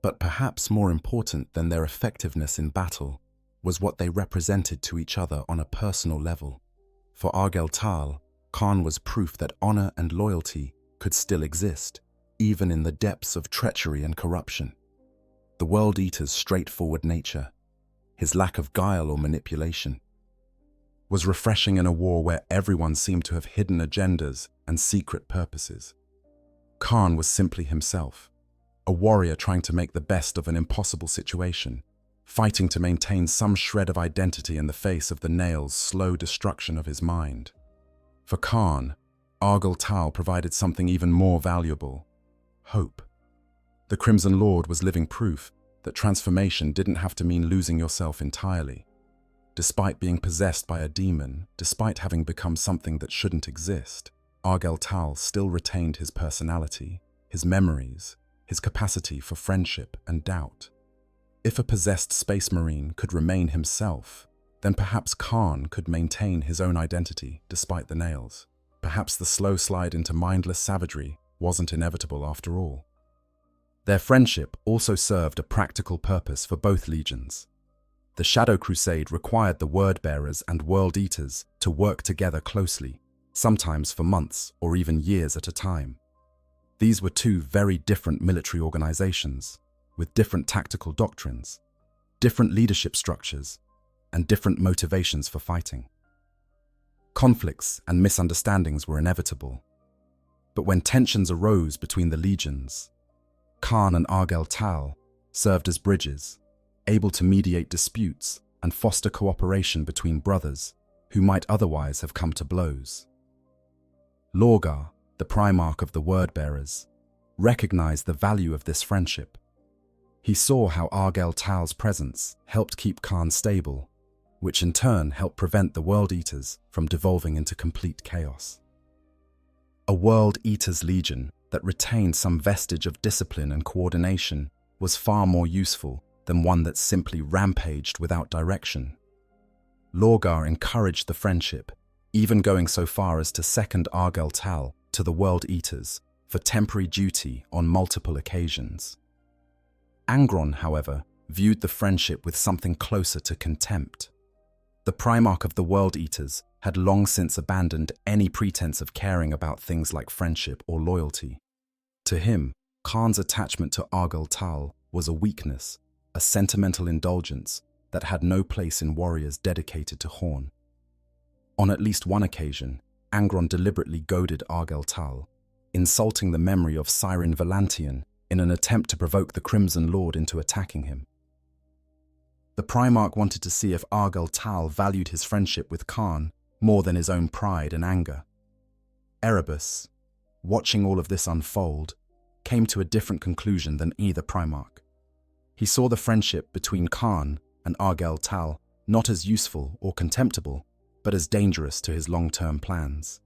But perhaps more important than their effectiveness in battle was what they represented to each other on a personal level. For Argel, Kharn was proof that honor and loyalty could still exist, even in the depths of treachery and corruption. The World Eater's straightforward nature, his lack of guile or manipulation, was refreshing in a war where everyone seemed to have hidden agendas and secret purposes. Kharn was simply himself, a warrior trying to make the best of an impossible situation, fighting to maintain some shred of identity in the face of the nail's slow destruction of his mind. For Kharn, Argel provided something even more valuable: hope. The Crimson Lord was living proof that transformation didn't have to mean losing yourself entirely. Despite being possessed by a demon, despite having become something that shouldn't exist, Argel still retained his personality, his memories, his capacity for friendship and doubt. If a possessed space marine could remain himself, then perhaps Kharn could maintain his own identity despite the nails. Perhaps the slow slide into mindless savagery wasn't inevitable after all. Their friendship also served a practical purpose for both legions. The Shadow Crusade required the Word-bearers and World Eaters to work together closely, sometimes for months or even years at a time. These were two very different military organizations, with different tactical doctrines, different leadership structures, and different motivations for fighting. Conflicts and misunderstandings were inevitable. But when tensions arose between the legions, Kharn and Argel served as bridges, able to mediate disputes and foster cooperation between brothers who might otherwise have come to blows. Lorgar, the Primarch of the Word-bearers, recognized the value of this friendship. He saw how Argel Tal's presence helped keep Kharn stable, which in turn helped prevent the World Eaters from devolving into complete chaos. A World Eaters Legion that retained some vestige of discipline and coordination was far more useful than one that simply rampaged without direction. Lorgar encouraged the friendship, even going so far as to second Argel Tal to the World Eaters for temporary duty on multiple occasions. Angron, however, viewed the friendship with something closer to contempt. The Primarch of the World Eaters had long since abandoned any pretense of caring about things like friendship or loyalty. To him, Kharn's attachment to Argel Tal was a weakness, a sentimental indulgence that had no place in warriors dedicated to Khorne. On at least one occasion, Angron deliberately goaded Argel Tal, insulting the memory of Siren Valantian in an attempt to provoke the Crimson Lord into attacking him. The Primarch wanted to see if Argel Tal valued his friendship with Kharn more than his own pride and anger. Erebus, watching all of this unfold, came to a different conclusion than either Primarch. He saw the friendship between Kharn and Argel Tal not as useful or contemptible, but as dangerous to his long-term plans.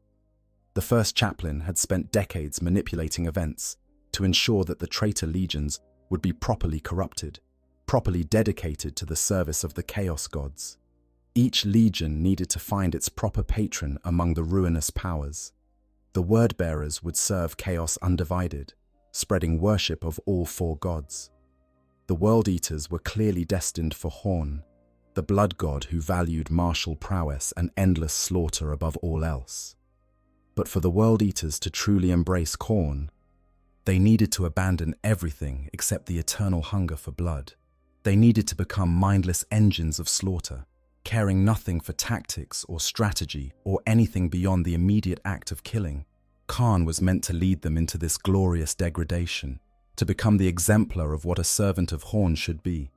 The first chaplain had spent decades manipulating events to ensure that the traitor legions would be properly corrupted, properly dedicated to the service of the Chaos Gods. Each legion needed to find its proper patron among the ruinous powers. The word-bearers would serve Chaos undivided, spreading worship of all four gods. The World Eaters were clearly destined for Khorne, the blood god who valued martial prowess and endless slaughter above all else. But for the World Eaters to truly embrace Khorne, they needed to abandon everything except the eternal hunger for blood. They needed to become mindless engines of slaughter, caring nothing for tactics or strategy or anything beyond the immediate act of killing. Kharn was meant to lead them into this glorious degradation, to become the exemplar of what a servant of Khorne should be.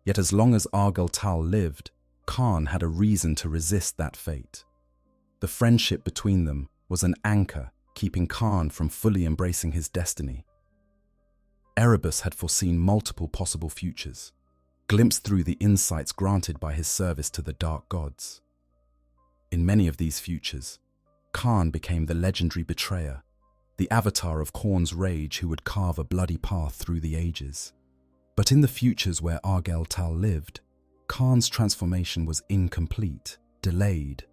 Yet as long as Argel Tal lived, Kharn had a reason to resist that fate. The friendship between them was an anchor keeping Kharn from fully embracing his destiny. Erebus had foreseen multiple possible futures, glimpsed through the insights granted by his service to the dark gods. In many of these futures, Kharn became the legendary betrayer, the avatar of Khorne's rage who would carve a bloody path through the ages. But in the futures where Argel Tal lived, Kharn's transformation was incomplete, delayed,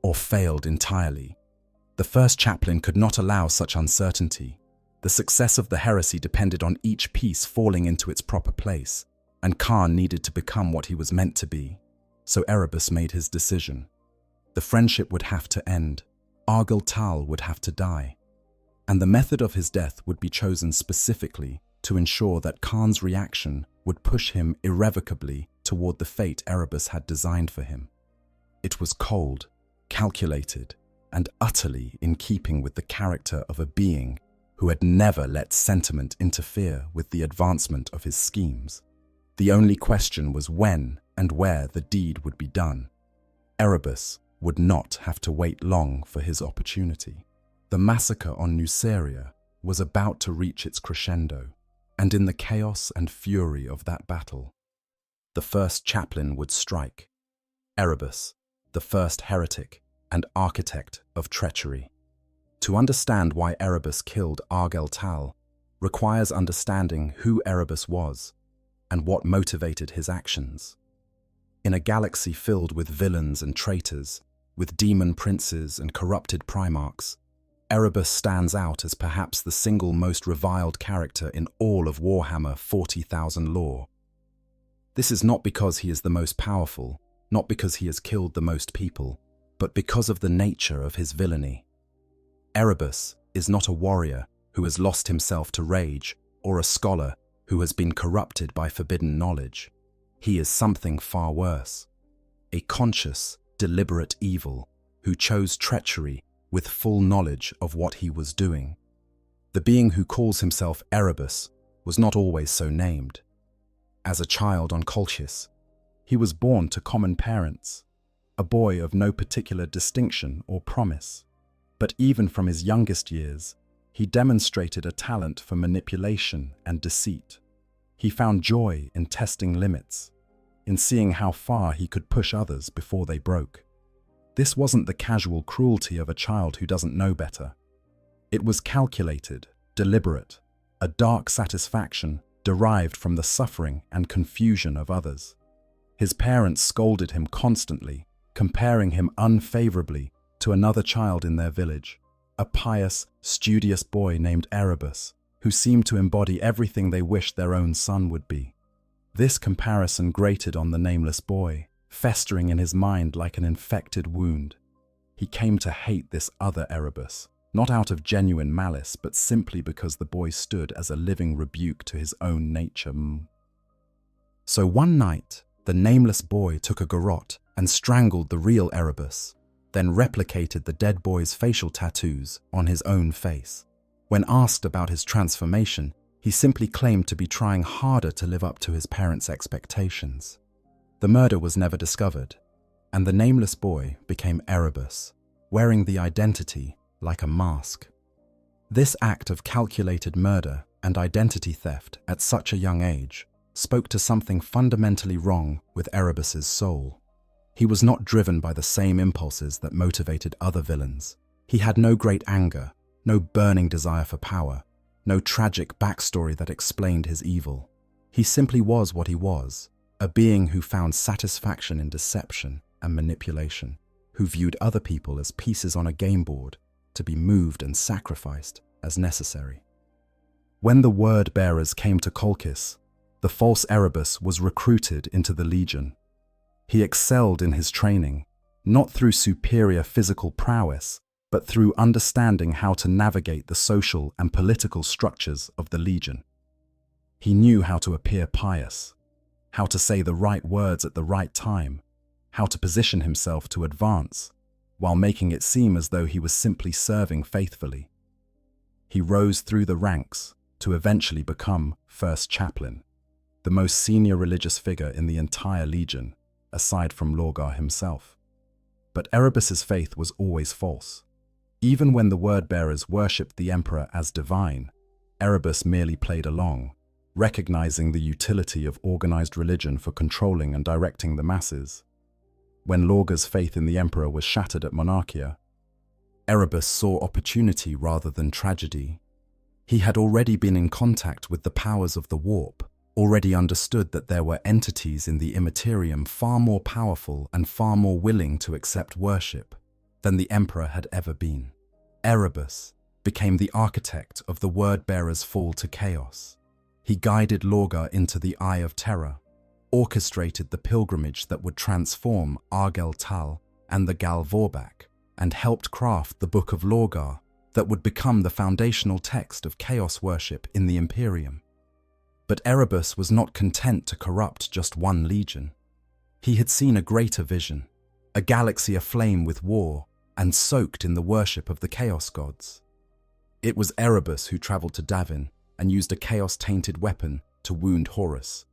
or failed entirely. The first chaplain could not allow such uncertainty. The success of the heresy depended on each piece falling into its proper place, and Kharn needed to become what he was meant to be. So Erebus made his decision. The friendship would have to end. Argel Tal would have to die. And the method of his death would be chosen specifically to ensure that Kharn's reaction would push him irrevocably toward the fate Erebus had designed for him. It was cold, calculated, and utterly in keeping with the character of a being who had never let sentiment interfere with the advancement of his schemes. The only question was when and where the deed would be done. Erebus would not have to wait long for his opportunity. The massacre on Nuceria was about to reach its crescendo, and in the chaos and fury of that battle, the first chaplain would strike. Erebus, the first heretic and architect of treachery. To understand why Erebus killed Argel Tal requires understanding who Erebus was and what motivated his actions. In a galaxy filled with villains and traitors, with demon princes and corrupted primarchs, Erebus stands out as perhaps the single most reviled character in all of Warhammer 40,000 lore. This is not because he is the most powerful, not because he has killed the most people, but because of the nature of his villainy. Erebus is not a warrior who has lost himself to rage or a scholar who has been corrupted by forbidden knowledge. He is something far worse, a conscious, deliberate evil who chose treachery with full knowledge of what he was doing. The being who calls himself Erebus was not always so named. As a child on Colchis, he was born to common parents, a boy of no particular distinction or promise. But even from his youngest years, He demonstrated a talent for manipulation and deceit. He found joy in testing limits, in seeing how far he could push others before they broke. This wasn't the casual cruelty of a child who doesn't know better. It was calculated, deliberate, a dark satisfaction derived from the suffering and confusion of others. His parents scolded him constantly, comparing him unfavorably to another child in their village, a pious, studious boy named Erebus, who seemed to embody everything they wished their own son would be. This comparison grated on the nameless boy, festering in his mind like an infected wound. He came to hate this other Erebus, not out of genuine malice, but simply because the boy stood as a living rebuke to his own nature. So one night, the nameless boy took a garrote and strangled the real Erebus, then replicated the dead boy's facial tattoos on his own face. When asked about his transformation, he simply claimed to be trying harder to live up to his parents' expectations. The murder was never discovered, and the nameless boy became Erebus, wearing the identity like a mask. This act of calculated murder and identity theft at such a young age spoke to something fundamentally wrong with Erebus's soul. He was not driven by the same impulses that motivated other villains. He had no great anger, no burning desire for power, no tragic backstory that explained his evil. He simply was what he was, a being who found satisfaction in deception and manipulation, who viewed other people as pieces on a game board to be moved and sacrificed as necessary. When the word-bearers came to Colchis, the false Erebus was recruited into the Legion. He excelled in his training, not through superior physical prowess, but through understanding how to navigate the social and political structures of the Legion. He knew how to appear pious, how to say the right words at the right time, how to position himself to advance, while making it seem as though he was simply serving faithfully. He rose through the ranks to eventually become first chaplain, the most senior religious figure in the entire Legion, aside from Lorgar himself. But Erebus's faith was always false. Even when the word-bearers worshipped the Emperor as divine, Erebus merely played along, recognizing the utility of organized religion for controlling and directing the masses. When Lorgar's faith in the Emperor was shattered at Monarchia, Erebus saw opportunity rather than tragedy. He had already been in contact with the powers of the warp, already understood that there were entities in the Imperium far more powerful and far more willing to accept worship than the Emperor had ever been. Erebus became the architect of the word-bearer's fall to chaos. He guided Lorgar into the Eye of Terror, orchestrated the pilgrimage that would transform Argel Tal and the Gal Vorbak, and helped craft the Book of Lorgar that would become the foundational text of chaos worship in the Imperium. But Erebus was not content to corrupt just one legion. He had seen a greater vision, a galaxy aflame with war and soaked in the worship of the chaos gods. It was Erebus who traveled to Davin and used a chaos-tainted weapon to wound Horus,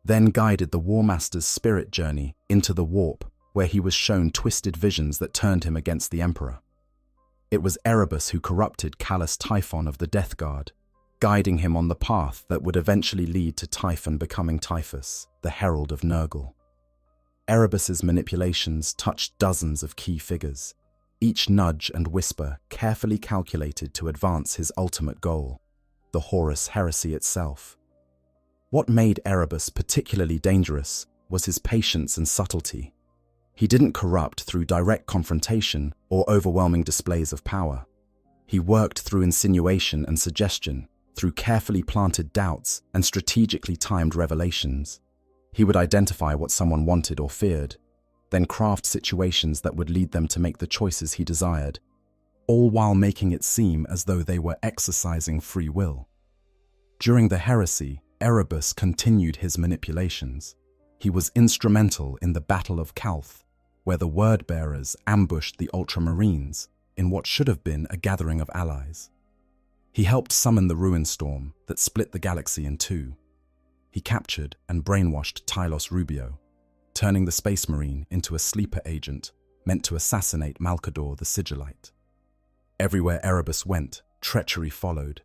then guided the War Master's spirit journey into the warp, where he was shown twisted visions that turned him against the Emperor. It was Erebus who corrupted Callus Typhon of the Death Guard, guiding him on the path that would eventually lead to Typhon becoming Typhus, the herald of Nurgle. Erebus's manipulations touched dozens of key figures, each nudge and whisper carefully calculated to advance his ultimate goal, the Horus heresy itself. What made Erebus particularly dangerous was his patience and subtlety. He didn't corrupt through direct confrontation or overwhelming displays of power. He worked through insinuation and suggestion, through carefully planted doubts and strategically timed revelations. He would identify what someone wanted or feared, then craft situations that would lead them to make the choices he desired, all while making it seem as though they were exercising free will. During the heresy, Erebus continued his manipulations. He was instrumental in the Battle of Calth, where the word-bearers ambushed the Ultramarines in what should have been a gathering of allies. He helped summon the ruin storm that split the galaxy in two. He captured and brainwashed Tylos Rubio, turning the Space Marine into a sleeper agent meant to assassinate Malkador the Sigillite. Everywhere Erebus went, treachery followed.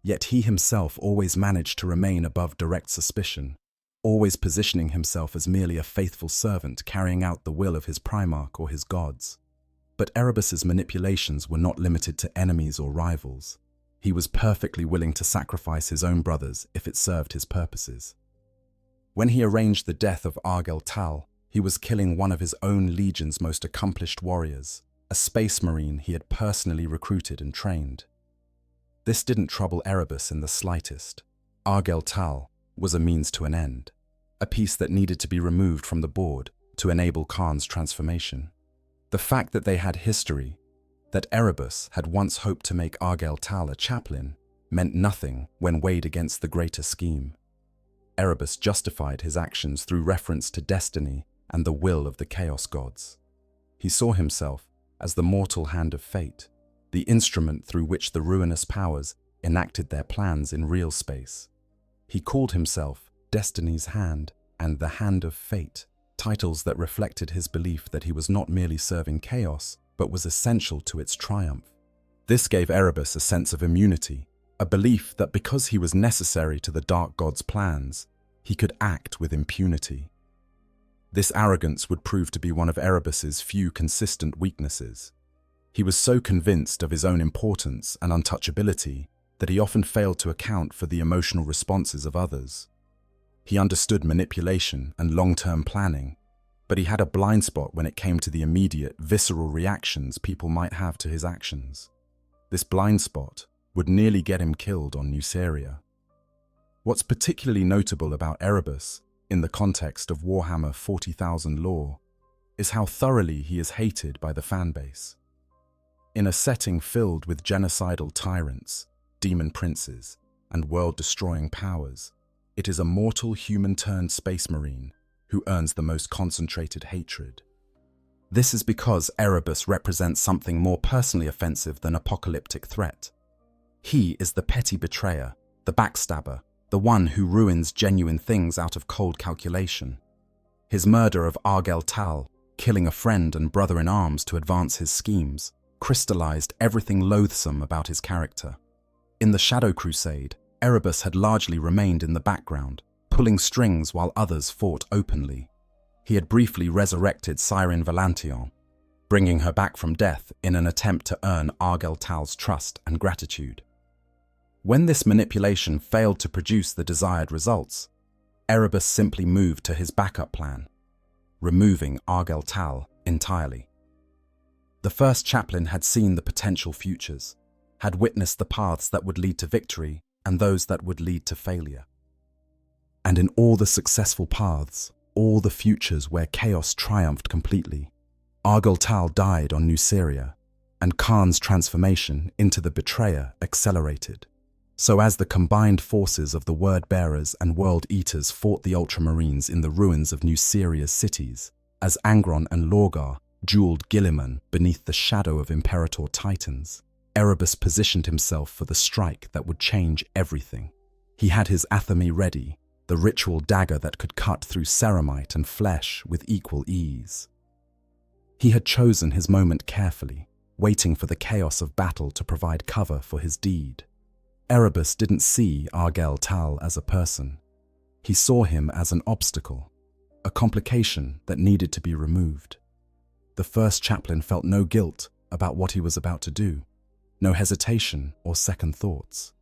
Yet he himself always managed to remain above direct suspicion, always positioning himself as merely a faithful servant carrying out the will of his Primarch or his gods. But Erebus's manipulations were not limited to enemies or rivals. He was perfectly willing to sacrifice his own brothers if it served his purposes. When he arranged the death of Argel Tal, he was killing one of his own legion's most accomplished warriors, a space marine he had personally recruited and trained. This didn't trouble Erebus in the slightest. Argel Tal was a means to an end, a piece that needed to be removed from the board to enable Kharn's transformation. The fact that they had history, that Erebus had once hoped to make Argel Tal a chaplain, meant nothing when weighed against the greater scheme. Erebus justified his actions through reference to destiny and the will of the Chaos Gods. He saw himself as the mortal hand of fate, the instrument through which the ruinous powers enacted their plans in real space. He called himself Destiny's Hand and the Hand of Fate, titles that reflected his belief that he was not merely serving chaos, but was essential to its triumph. This gave Erebus a sense of immunity, a belief that because he was necessary to the Dark God's plans, he could act with impunity. This arrogance would prove to be one of Erebus's few consistent weaknesses. He was so convinced of his own importance and untouchability that he often failed to account for the emotional responses of others. He understood manipulation and long-term planning, but he had a blind spot when it came to the immediate, visceral reactions people might have to his actions. This blind spot would nearly get him killed on Nuceria. What's particularly notable about Erebus, in the context of Warhammer 40,000 lore, is how thoroughly he is hated by the fanbase. In a setting filled with genocidal tyrants, demon princes, and world-destroying powers, it is a mortal human-turned space marine who earns the most concentrated hatred. This is because Erebus represents something more personally offensive than apocalyptic threat. He is the petty betrayer, the backstabber, the one who ruins genuine things out of cold calculation. His murder of Argel Tal, killing a friend and brother-in-arms to advance his schemes, crystallized everything loathsome about his character. In the Shadow Crusade, Erebus had largely remained in the background, pulling strings while others fought openly. He had briefly resurrected Siren Valantion, bringing her back from death in an attempt to earn Argel Tal's trust and gratitude. When this manipulation failed to produce the desired results, Erebus simply moved to his backup plan, removing Argel Tal entirely. The first chaplain had seen the potential futures, had witnessed the paths that would lead to victory and those that would lead to failure. And in all the successful paths, all the futures where chaos triumphed completely, Argel Tal died on Nuceria, and Kharn's transformation into the betrayer accelerated. So as the combined forces of the Word-Bearers and World-Eaters fought the Ultramarines in the ruins of Nuceria's cities, as Angron and Lorgar jeweled Gilliman beneath the shadow of Imperator Titans, Erebus positioned himself for the strike that would change everything. He had his athame ready, the ritual dagger that could cut through ceramite and flesh with equal ease. He had chosen his moment carefully, waiting for the chaos of battle to provide cover for his deed. Erebus didn't see Argel Tal as a person. He saw him as an obstacle, a complication that needed to be removed. The first chaplain felt no guilt about what he was about to do, no hesitation or second thoughts.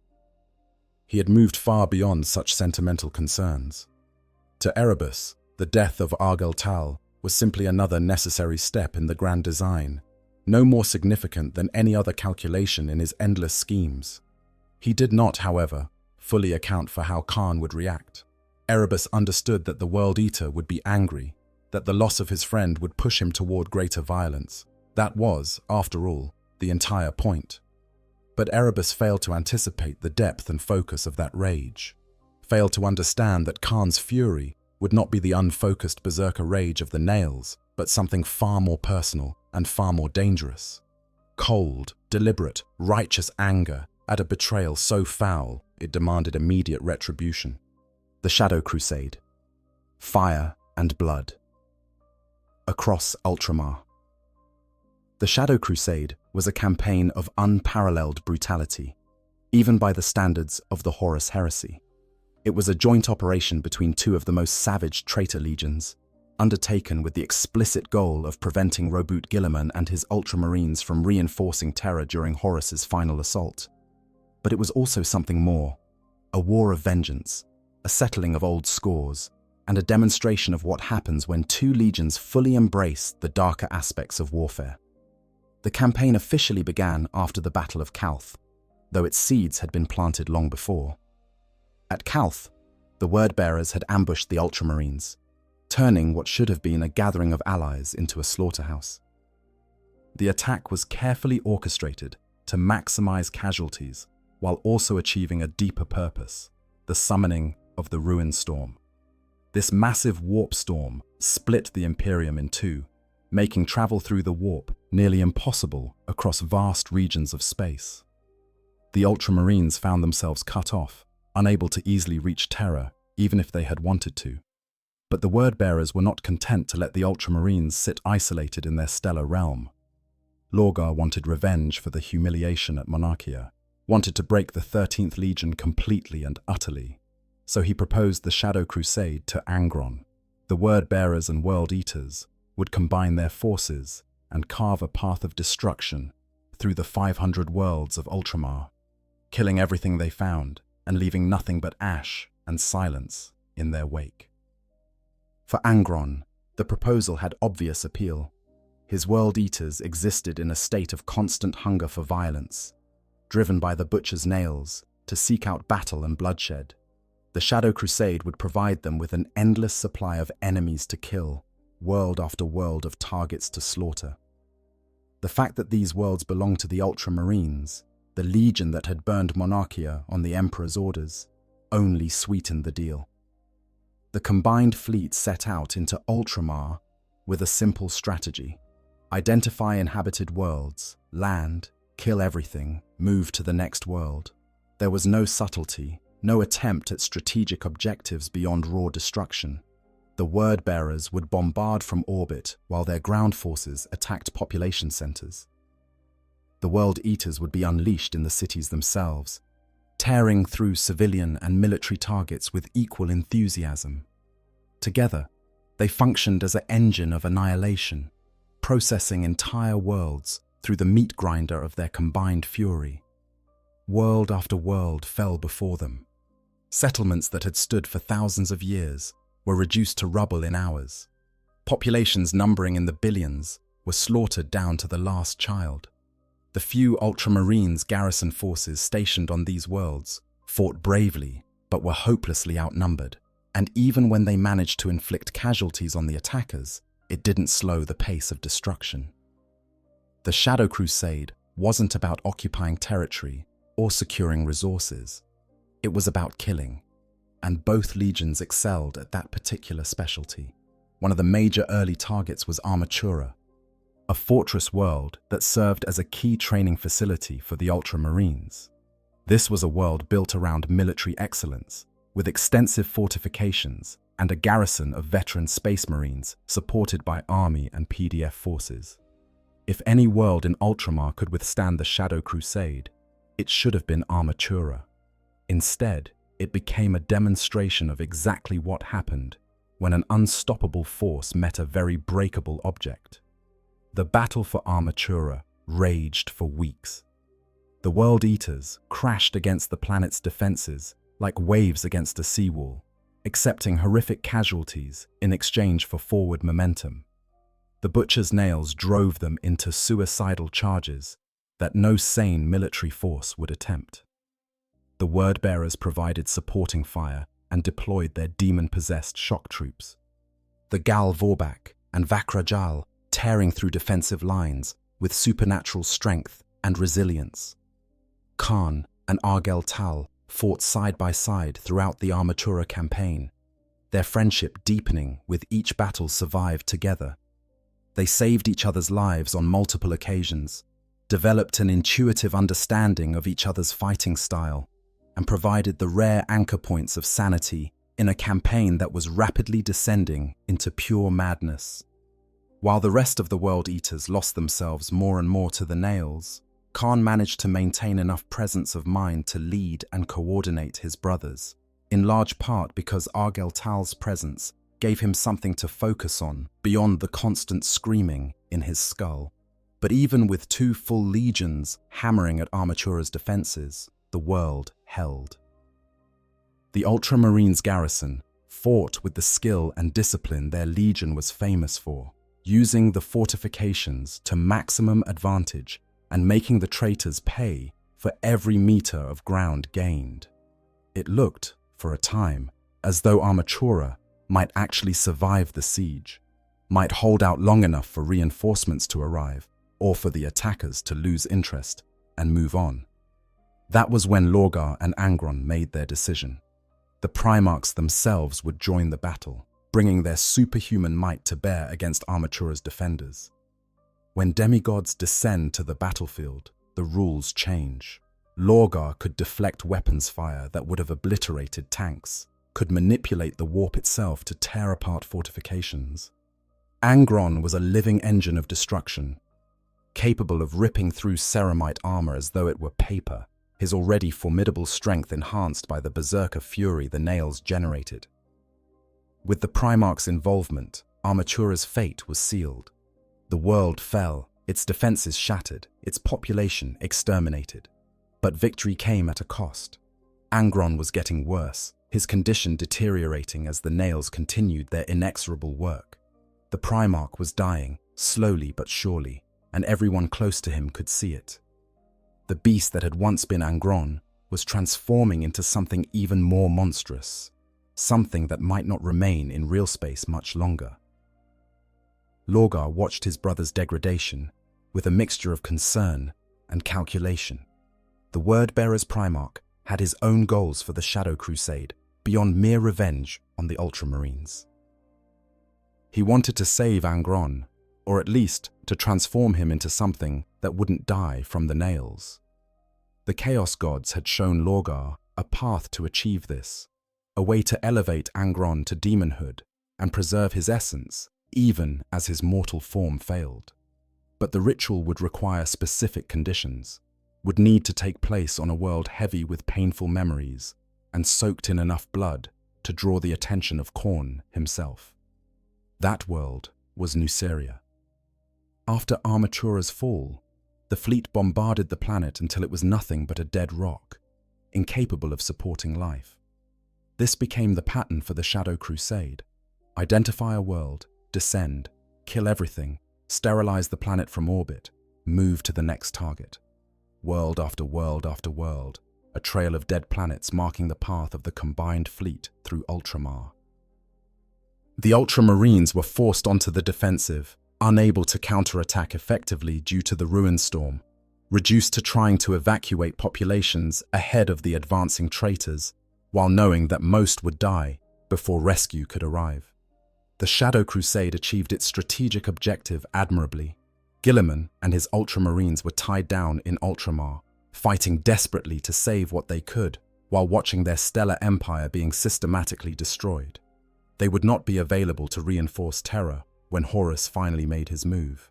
He had moved far beyond such sentimental concerns. To Erebus, the death of Argel Tal was simply another necessary step in the grand design, no more significant than any other calculation in his endless schemes. He did not, however, fully account for how Kharn would react. Erebus understood that the World Eater would be angry, that the loss of his friend would push him toward greater violence. That was, after all, the entire point. But Erebus failed to anticipate the depth and focus of that rage, failed to understand that Kharn's fury would not be the unfocused berserker rage of the Nails, but something far more personal and far more dangerous. Cold, deliberate, righteous anger at a betrayal so foul it demanded immediate retribution. The Shadow Crusade. Fire and blood. Across Ultramar. The Shadow Crusade was a campaign of unparalleled brutality, even by the standards of the Horus Heresy. It was a joint operation between two of the most savage traitor legions, undertaken with the explicit goal of preventing Roboute Guilliman and his Ultramarines from reinforcing terror during Horus's final assault. But it was also something more, a war of vengeance, a settling of old scores, and a demonstration of what happens when two legions fully embrace the darker aspects of warfare. The campaign officially began after the Battle of Calth, though its seeds had been planted long before. At Calth, the word-bearers had ambushed the Ultramarines, turning what should have been a gathering of allies into a slaughterhouse. The attack was carefully orchestrated to maximize casualties while also achieving a deeper purpose, the summoning of the Ruin Storm. This massive warp storm split the Imperium in two, making travel through the warp nearly impossible across vast regions of space. The Ultramarines found themselves cut off, unable to easily reach Terra, even if they had wanted to. But the word-bearers were not content to let the Ultramarines sit isolated in their stellar realm. Lorgar wanted revenge for the humiliation at Monarchia, wanted to break the 13th Legion completely and utterly. So he proposed the Shadow Crusade to Angron. The Word-Bearers and World-Eaters would combine their forces and carve a path of destruction through the 500 worlds of Ultramar, killing everything they found and leaving nothing but ash and silence in their wake. For Angron, the proposal had obvious appeal. His World-Eaters existed in a state of constant hunger for violence, driven by the Butcher's nails to seek out battle and bloodshed. The Shadow Crusade would provide them with an endless supply of enemies to kill, world after world of targets to slaughter. The fact that these worlds belonged to the Ultramarines, the legion that had burned Monarchia on the Emperor's orders, only sweetened the deal. The combined fleet set out into Ultramar with a simple strategy: identify inhabited worlds, land, kill everything, move to the next world. There was no subtlety, no attempt at strategic objectives beyond raw destruction. The word-bearers would bombard from orbit while their ground forces attacked population centers. The World-Eaters would be unleashed in the cities themselves, tearing through civilian and military targets with equal enthusiasm. Together, they functioned as an engine of annihilation, processing entire worlds through the meat grinder of their combined fury. World after world fell before them. Settlements that had stood for thousands of years were reduced to rubble in hours. Populations numbering in the billions were slaughtered down to the last child. The few Ultramarines garrison forces stationed on these worlds fought bravely but were hopelessly outnumbered, and even when they managed to inflict casualties on the attackers, it didn't slow the pace of destruction. The Shadow Crusade wasn't about occupying territory or securing resources. It was about killing, and both legions excelled at that particular specialty. One of the major early targets was Armatura, a fortress world that served as a key training facility for the Ultramarines. This was a world built around military excellence, with extensive fortifications and a garrison of veteran Space Marines supported by Army and PDF forces. If any world in Ultramar could withstand the Shadow Crusade, it should have been Armatura. Instead, it became a demonstration of exactly what happened when an unstoppable force met a very breakable object. The battle for Armatura raged for weeks. The World-Eaters crashed against the planet's defenses like waves against a seawall, accepting horrific casualties in exchange for forward momentum. The Butcher's nails drove them into suicidal charges that no sane military force would attempt. The word-bearers provided supporting fire and deployed their demon-possessed shock troops. The Gal Vorbak and Vakrajal tearing through defensive lines with supernatural strength and resilience. Kharn and Argel Tal fought side by side throughout the Armatura campaign, their friendship deepening with each battle survived together. They saved each other's lives on multiple occasions, developed an intuitive understanding of each other's fighting style, and provided the rare anchor points of sanity in a campaign that was rapidly descending into pure madness. While the rest of the World Eaters lost themselves more and more to the nails, Kharn managed to maintain enough presence of mind to lead and coordinate his brothers, in large part because Argel Tal's presence gave him something to focus on beyond the constant screaming in his skull. But even with 2 full legions hammering at Armatura's defenses, the world held. The Ultramarines' garrison fought with the skill and discipline their legion was famous for, using the fortifications to maximum advantage and making the traitors pay for every meter of ground gained. It looked, for a time, as though Armatura might actually survive the siege, might hold out long enough for reinforcements to arrive, or for the attackers to lose interest and move on. That was when Lorgar and Angron made their decision. The Primarchs themselves would join the battle, bringing their superhuman might to bear against Armatura's defenders. When demigods descend to the battlefield, the rules change. Lorgar could deflect weapons fire that would have obliterated tanks, could manipulate the warp itself to tear apart fortifications. Angron was a living engine of destruction, capable of ripping through ceramite armor as though it were paper, his already formidable strength enhanced by the berserker fury the nails generated. With the Primarch's involvement, Armatura's fate was sealed. The world fell, its defenses shattered, its population exterminated. But victory came at a cost. Angron was getting worse, his condition deteriorating as the nails continued their inexorable work. The Primarch was dying, slowly but surely, and everyone close to him could see it. The beast that had once been Angron was transforming into something even more monstrous, something that might not remain in real space much longer. Lorgar watched his brother's degradation with a mixture of concern and calculation. The Word-Bearer's Primarch had his own goals for the Shadow Crusade beyond mere revenge on the Ultramarines. He wanted to save Angron, or at least to transform him into something that wouldn't die from the nails. The Chaos Gods had shown Lorgar a path to achieve this, a way to elevate Angron to demonhood and preserve his essence even as his mortal form failed. But the ritual would require specific conditions, would need to take place on a world heavy with painful memories and soaked in enough blood to draw the attention of Kharn himself. That world was Nuceria. After Armatura's fall, the fleet bombarded the planet until it was nothing but a dead rock, incapable of supporting life. This became the pattern for the Shadow Crusade. Identify a world, descend, kill everything, sterilize the planet from orbit, move to the next target. World after world after world, a trail of dead planets marking the path of the combined fleet through Ultramar. The Ultramarines were forced onto the defensive, unable to counterattack effectively due to the ruin storm, reduced to trying to evacuate populations ahead of the advancing traitors, while knowing that most would die before rescue could arrive. The Shadow Crusade achieved its strategic objective admirably. Guilliman and his Ultramarines were tied down in Ultramar, fighting desperately to save what they could, while watching their stellar empire being systematically destroyed. They would not be available to reinforce Terra when Horus finally made his move.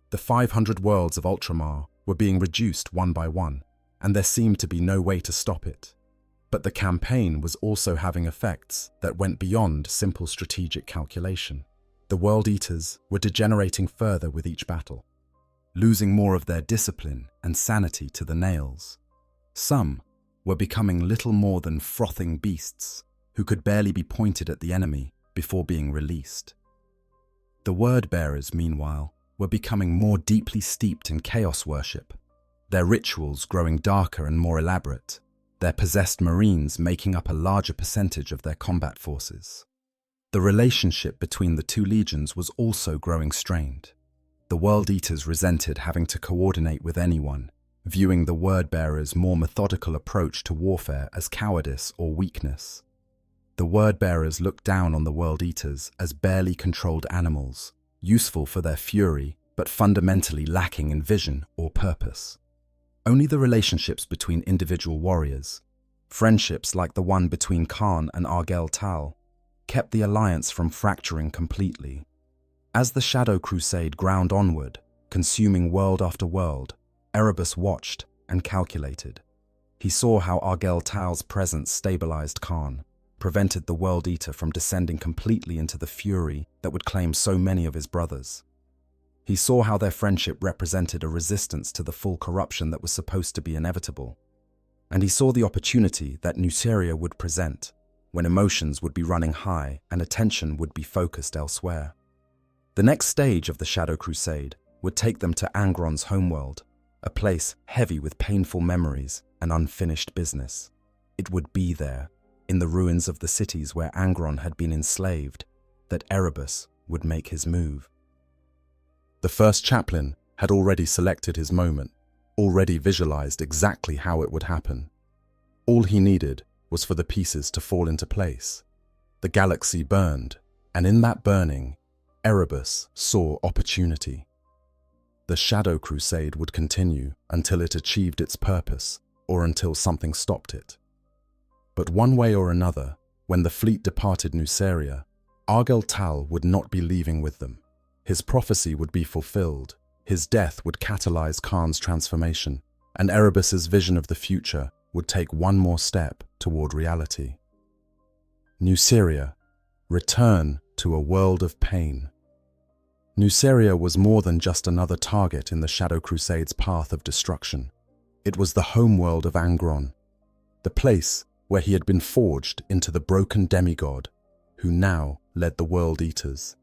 The 500 worlds of Ultramar were being reduced one by one, and there seemed to be no way to stop it. But the campaign was also having effects that went beyond simple strategic calculation. The World Eaters were degenerating further with each battle, losing more of their discipline and sanity to the nails. Some were becoming little more than frothing beasts who could barely be pointed at the enemy before being released. The Word-Bearers, meanwhile, were becoming more deeply steeped in chaos worship, their rituals growing darker and more elaborate, their possessed Marines making up a larger percentage of their combat forces. The relationship between the two legions was also growing strained. The World Eaters resented having to coordinate with anyone, viewing the Word-Bearers' more methodical approach to warfare as cowardice or weakness. The Word-Bearers looked down on the World Eaters as barely controlled animals, useful for their fury, but fundamentally lacking in vision or purpose. Only the relationships between individual warriors, friendships like the one between Kharn and Argel Tal, kept the alliance from fracturing completely. As the Shadow Crusade ground onward, consuming world after world, Erebus watched and calculated. He saw how Argel Tal's presence stabilized Kharn, prevented the World Eater from descending completely into the fury that would claim so many of his brothers. He saw how their friendship represented a resistance to the full corruption that was supposed to be inevitable. And he saw the opportunity that Nuceria would present, when emotions would be running high and attention would be focused elsewhere. The next stage of the Shadow Crusade would take them to Angron's homeworld, a place heavy with painful memories and unfinished business. It would be there, in the ruins of the cities where Angron had been enslaved, that Erebus would make his move. The first chaplain had already selected his moment, already visualized exactly how it would happen. All he needed was for the pieces to fall into place. The galaxy burned, and in that burning, Erebus saw opportunity. The Shadow Crusade would continue until it achieved its purpose, or until something stopped it. But one way or another, when the fleet departed Nuceria, Argel Tal would not be leaving with them. His prophecy would be fulfilled, his death would catalyze Kharn's transformation, and Erebus's vision of the future would take one more step toward reality. Nuceria, return to a world of pain. Nuceria was more than just another target in the Shadow Crusade's path of destruction. It was the homeworld of Angron, the place where he had been forged into the broken demigod who now led the World Eaters.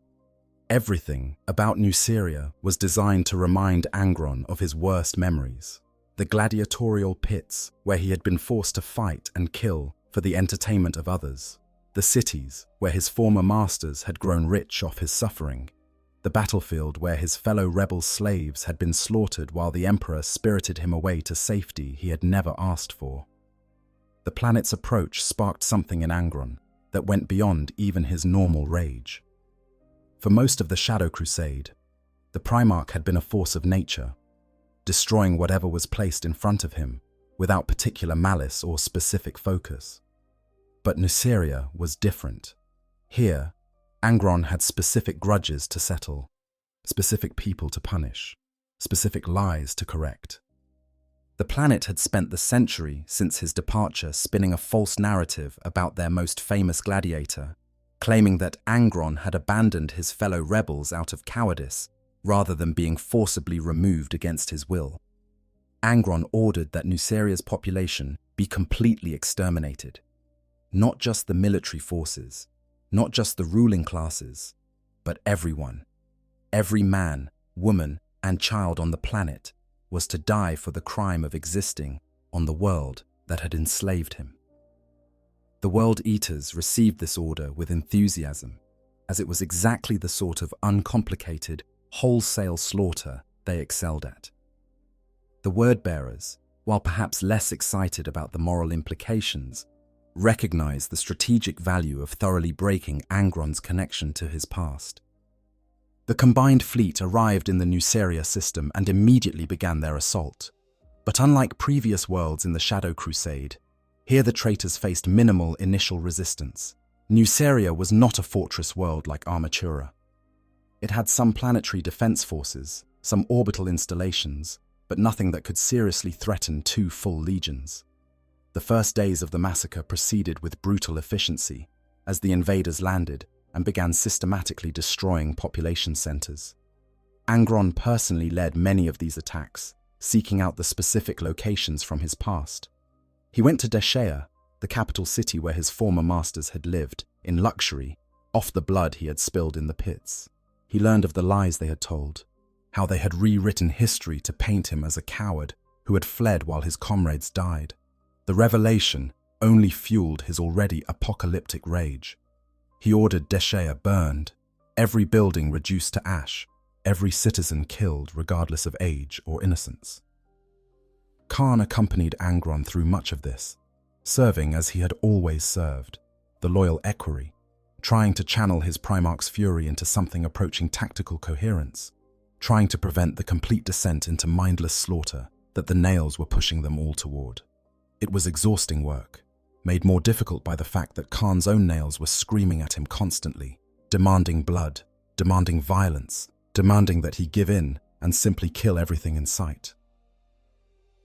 Everything about Nuceria was designed to remind Angron of his worst memories. The gladiatorial pits where he had been forced to fight and kill for the entertainment of others. The cities where his former masters had grown rich off his suffering. The battlefield where his fellow rebel slaves had been slaughtered while the Emperor spirited him away to safety he had never asked for. The planet's approach sparked something in Angron that went beyond even his normal rage. For most of the Shadow Crusade, the Primarch had been a force of nature, destroying whatever was placed in front of him without particular malice or specific focus. But Nuceria was different. Here, Angron had specific grudges to settle, specific people to punish, specific lies to correct. The planet had spent the century since his departure spinning a false narrative about their most famous gladiator, claiming that Angron had abandoned his fellow rebels out of cowardice rather than being forcibly removed against his will. Angron ordered that Nuceria's population be completely exterminated. Not just the military forces, not just the ruling classes, but everyone. Every man, woman, and child on the planet was to die for the crime of existing on the world that had enslaved him. The World Eaters received this order with enthusiasm, as it was exactly the sort of uncomplicated, wholesale slaughter they excelled at. The word-bearers, while perhaps less excited about the moral implications, recognized the strategic value of thoroughly breaking Angron's connection to his past. The combined fleet arrived in the Nuceria system and immediately began their assault. But unlike previous worlds in the Shadow Crusade, here the traitors faced minimal initial resistance. Nuceria was not a fortress world like Armatura. It had some planetary defense forces, some orbital installations, but nothing that could seriously threaten 2 full legions. The first days of the massacre proceeded with brutal efficiency, as the invaders landed and began systematically destroying population centers. Angron personally led many of these attacks, seeking out the specific locations from his past. He went to Deshea, the capital city where his former masters had lived, in luxury, off the blood he had spilled in the pits. He learned of the lies they had told, how they had rewritten history to paint him as a coward who had fled while his comrades died. The revelation only fueled his already apocalyptic rage. He ordered Deshea burned, every building reduced to ash, every citizen killed regardless of age or innocence. Kharn accompanied Angron through much of this, serving as he had always served, the loyal equerry, trying to channel his Primarch's fury into something approaching tactical coherence, trying to prevent the complete descent into mindless slaughter that the Nails were pushing them all toward. It was exhausting work, made more difficult by the fact that Kharn's own Nails were screaming at him constantly, demanding blood, demanding violence, demanding that he give in and simply kill everything in sight.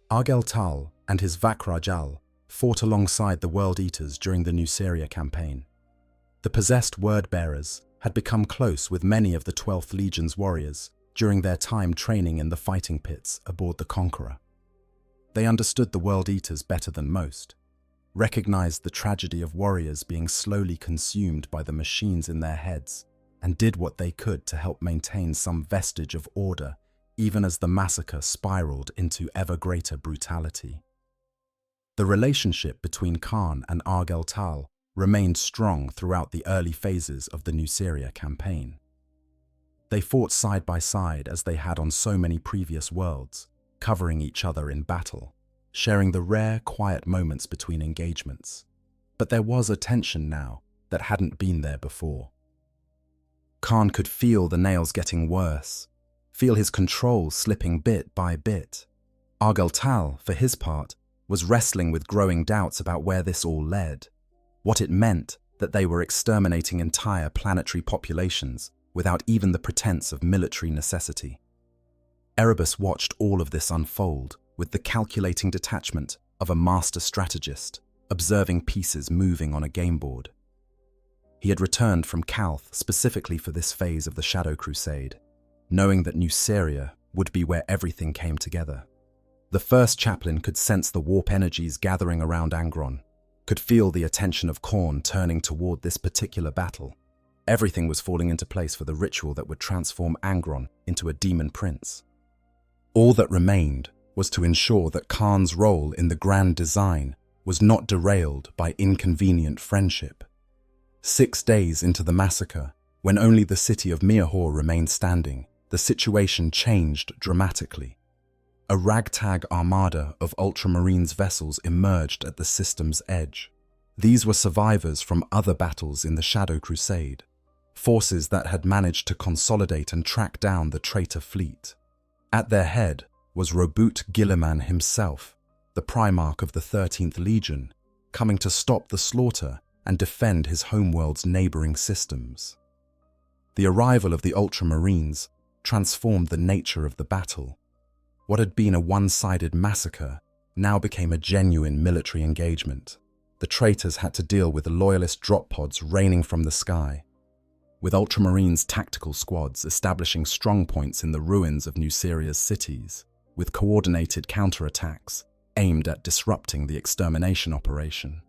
Argel Tal and his Vakrajal fought alongside the World Eaters during the Nuceria campaign. The possessed word-bearers had become close with many of the 12th Legion's warriors during their time training in the fighting pits aboard the Conqueror. They understood the World Eaters better than most, recognized the tragedy of warriors being slowly consumed by the machines in their heads, and did what they could to help maintain some vestige of order, even as the massacre spiraled into ever greater brutality. The relationship between Kharn and Argel Tal remained strong throughout the early phases of the Nuceria campaign. They fought side by side as they had on so many previous worlds, covering each other in battle, sharing the rare, quiet moments between engagements. But there was a tension now that hadn't been there before. Kharn could feel the nails getting worse, feel his control slipping bit by bit. Argel Tal, for his part, was wrestling with growing doubts about where this all led, what it meant that they were exterminating entire planetary populations without even the pretense of military necessity. Erebus watched all of this unfold with the calculating detachment of a master strategist, observing pieces moving on a game board. He had returned from Calth specifically for this phase of the Shadow Crusade, knowing that Nuceria would be where everything came together. The first chaplain could sense the warp energies gathering around Angron, could feel the attention of Khorne turning toward this particular battle. Everything was falling into place for the ritual that would transform Angron into a demon prince. All that remained was to ensure that Kharn's role in the grand design was not derailed by inconvenient friendship. 6 days into the massacre, when only the city of Mirhor remained standing, the situation changed dramatically. A ragtag armada of Ultramarines vessels emerged at the system's edge. These were survivors from other battles in the Shadow Crusade, forces that had managed to consolidate and track down the traitor fleet. At their head was Robut Guilliman himself, the Primarch of the 13th Legion, coming to stop the slaughter and defend his homeworld's neighboring systems. The arrival of the Ultramarines transformed the nature of the battle. What had been a one-sided massacre now became a genuine military engagement. The traitors had to deal with the loyalist drop pods raining from the sky, with Ultramarines' tactical squads establishing strong points in the ruins of Nuceria's cities, with coordinated counterattacks aimed at disrupting the extermination operation.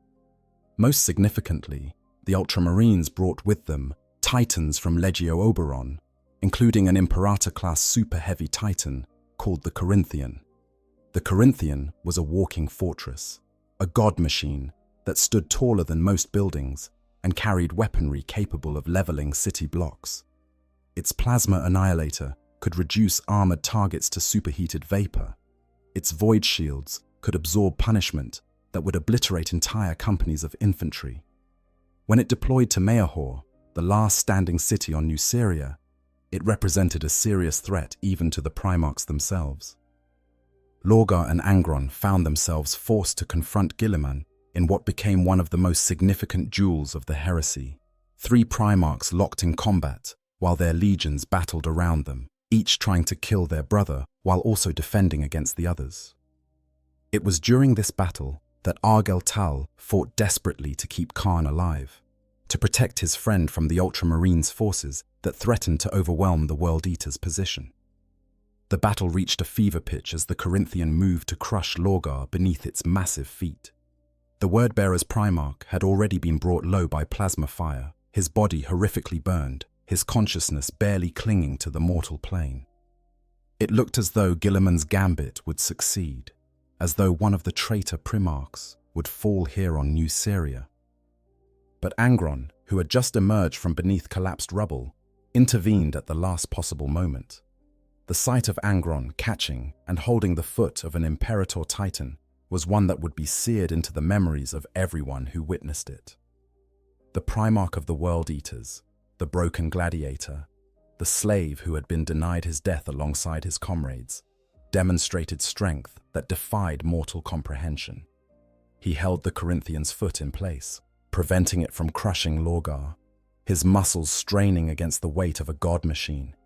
Most significantly, the Ultramarines brought with them Titans from Legio Oberon, including an Imperator-class super-heavy Titan called the Corinthian. The Corinthian was a walking fortress, a god machine that stood taller than most buildings and carried weaponry capable of leveling city blocks. Its plasma annihilator could reduce armored targets to superheated vapor. Its void shields could absorb punishment that would obliterate entire companies of infantry. When it deployed to Mirhor, the last standing city on Nuceria, it represented a serious threat even to the Primarchs themselves. Lorgar and Angron found themselves forced to confront Guilliman in what became one of the most significant duels of the heresy. 3 Primarchs locked in combat while their legions battled around them, each trying to kill their brother while also defending against the others. It was during this battle that Argel Tal fought desperately to keep Kharn alive, to protect his friend from the Ultramarines' forces that threatened to overwhelm the World Eater's position. The battle reached a fever pitch as the Corinthian moved to crush Lorgar beneath its massive feet. The Wordbearer's Primarch had already been brought low by plasma fire, his body horrifically burned, his consciousness barely clinging to the mortal plane. It looked as though Guilliman's gambit would succeed, as though one of the traitor Primarchs would fall here on Nuceria. But Angron, who had just emerged from beneath collapsed rubble, intervened at the last possible moment. The sight of Angron catching and holding the foot of an Imperator Titan was one that would be seared into the memories of everyone who witnessed it. The Primarch of the World Eaters, the broken gladiator, the slave who had been denied his death alongside his comrades, demonstrated strength that defied mortal comprehension. He held the Corinthian's foot in place, preventing it from crushing Lorgar. his muscles straining against the weight of a god machine.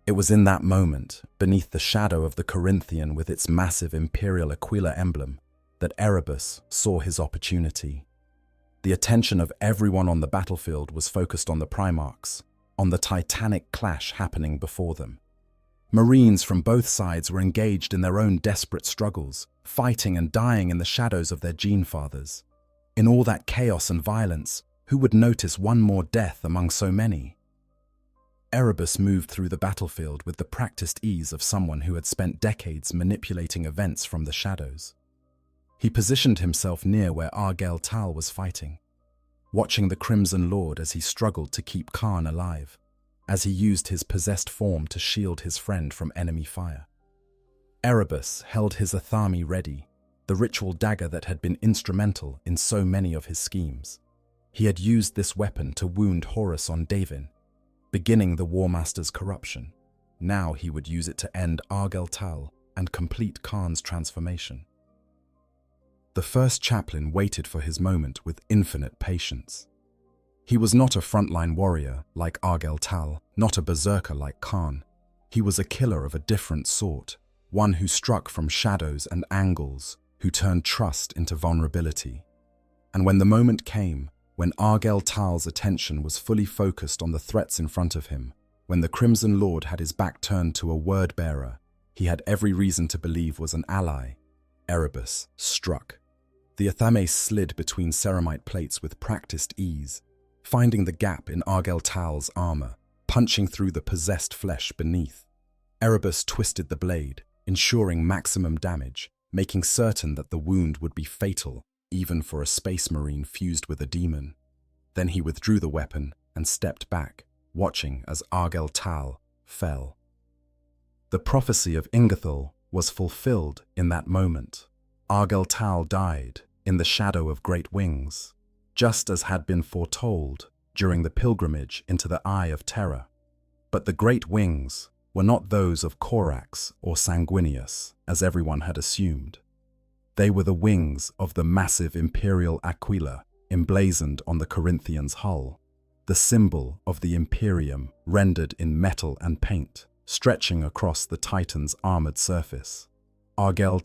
It was in that moment, beneath the shadow of the Corinthian with its massive imperial Aquila emblem, that Erebus saw his opportunity. The attention of everyone on the battlefield was focused on the Primarchs, on the titanic clash happening before them. Marines from both sides were engaged in their own desperate struggles, fighting and dying in the shadows of their gene-fathers. In all that chaos and violence, who would notice one more death among so many? Erebus moved through the battlefield with the practiced ease of someone who had spent decades manipulating events from the shadows. He positioned himself near where Argel was fighting, watching the Crimson Lord as he struggled to keep Kharn alive, as he used his possessed form to shield his friend from enemy fire. Erebus held his Athami ready, the ritual dagger that had been instrumental in so many of his schemes. He had used this weapon to wound Horus on Davin, beginning the War Master's corruption. Now he would use it to end Argel and complete Kharn's transformation. The first chaplain waited for his moment with infinite patience. He was not a frontline warrior like Argel, not a berserker like Kharn. He was a killer of a different sort, one who struck from shadows and angles, who turned trust into vulnerability. And when the moment came, when Argel's attention was fully focused on the threats in front of him, when the Crimson Lord had his back turned to a word-bearer he had every reason to believe was an ally, Erebus struck. The Athame slid between ceramite plates with practiced ease, finding the gap in Argel's armor, punching through the possessed flesh beneath. Erebus twisted the blade, ensuring maximum damage, making certain that the wound would be fatal, even for a space marine fused with a demon. Then he withdrew the weapon and stepped back, watching as Argel fell. The prophecy of Ingathal was fulfilled in that moment. Argel died in the shadow of great wings, just as had been foretold during the pilgrimage into the Eye of Terror. But the great wings were not those of Corax or Sanguinius, as everyone had assumed. They were the wings of the massive imperial Aquila emblazoned on the Corinthian's hull, the symbol of the Imperium rendered in metal and paint, stretching across the Titan's armored surface. Argel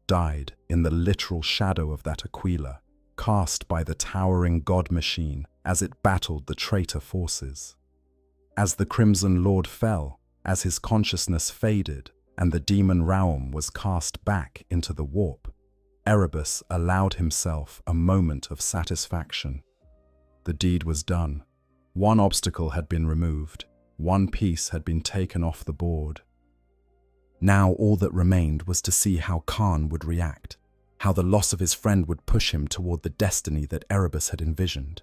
died in the literal shadow of that Aquila, cast by the towering god machine as it battled the traitor forces. As the Crimson Lord fell, as his consciousness faded and the demon realm was cast back into the warp, Erebus allowed himself a moment of satisfaction. The deed was done. One obstacle had been removed. One piece had been taken off the board. Now all that remained was to see how Kharn would react, how the loss of his friend would push him toward the destiny that Erebus had envisioned.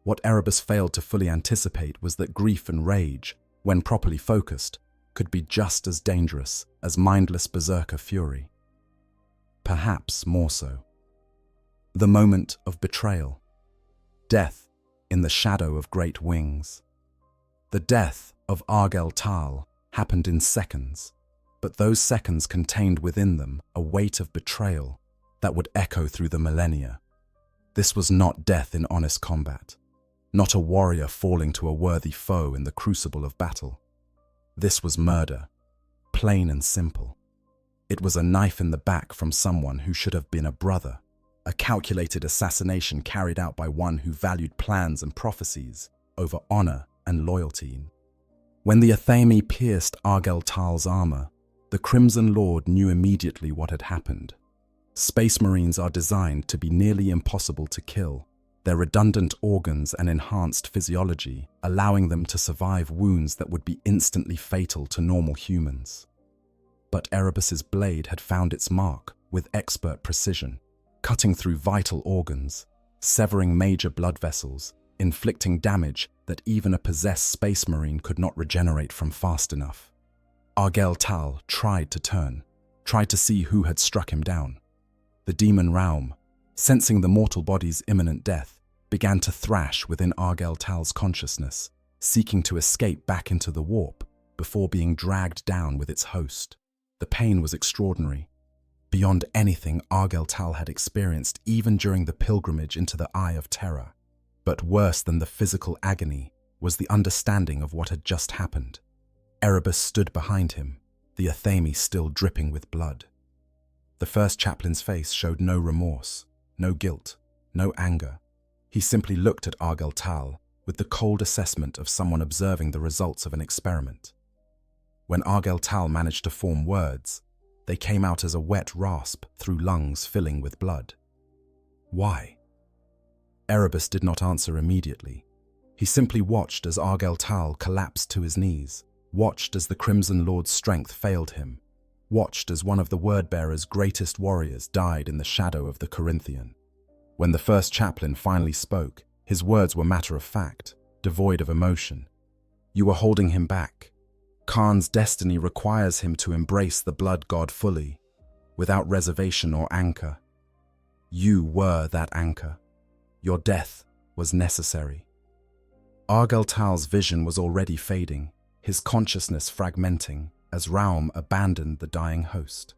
What Erebus failed to fully anticipate was that grief and rage, when properly focused, could be just as dangerous as mindless berserker fury. Perhaps more so. The moment of betrayal. Death in the shadow of great wings. The death of Argel happened in seconds, but those seconds contained within them a weight of betrayal that would echo through the millennia. This was not death in honest combat, not a warrior falling to a worthy foe in the crucible of battle. This was murder, plain and simple. It was a knife in the back from someone who should have been a brother, a calculated assassination carried out by one who valued plans and prophecies over honor and loyalty. When the Athame pierced Argel's armor, the Crimson Lord knew immediately what had happened. Space Marines are designed to be nearly impossible to kill, their redundant organs and enhanced physiology allowing them to survive wounds that would be instantly fatal to normal humans. But Erebus's blade had found its mark with expert precision, cutting through vital organs, severing major blood vessels, inflicting damage that even a possessed space marine could not regenerate from fast enough. Argel tried to turn, tried to see who had struck him down. The demon realm, sensing the mortal body's imminent death, began to thrash within Argel's consciousness, seeking to escape back into the warp before being dragged down with its host. The pain was extraordinary, beyond anything Argel had experienced even during the pilgrimage into the Eye of Terror. But worse than the physical agony was the understanding of what had just happened. Erebus stood behind him, the athame still dripping with blood. The first chaplain's face showed no remorse, no guilt, no anger. He simply looked at Argel with the cold assessment of someone observing the results of an experiment. When Argel managed to form words, they came out as a wet rasp through lungs filling with blood. Why? Erebus did not answer immediately. He simply watched as Argel collapsed to his knees, watched as the Crimson Lord's strength failed him, watched as one of the Word-Bearer's greatest warriors died in the shadow of the Corinthian. When the first chaplain finally spoke, his words were matter of fact, devoid of emotion. You were holding him back. Kharn's destiny requires him to embrace the blood god fully, without reservation or anchor. You were that anchor. Your death was necessary. Argel's vision was already fading, his consciousness fragmenting, as Raum abandoned the dying host.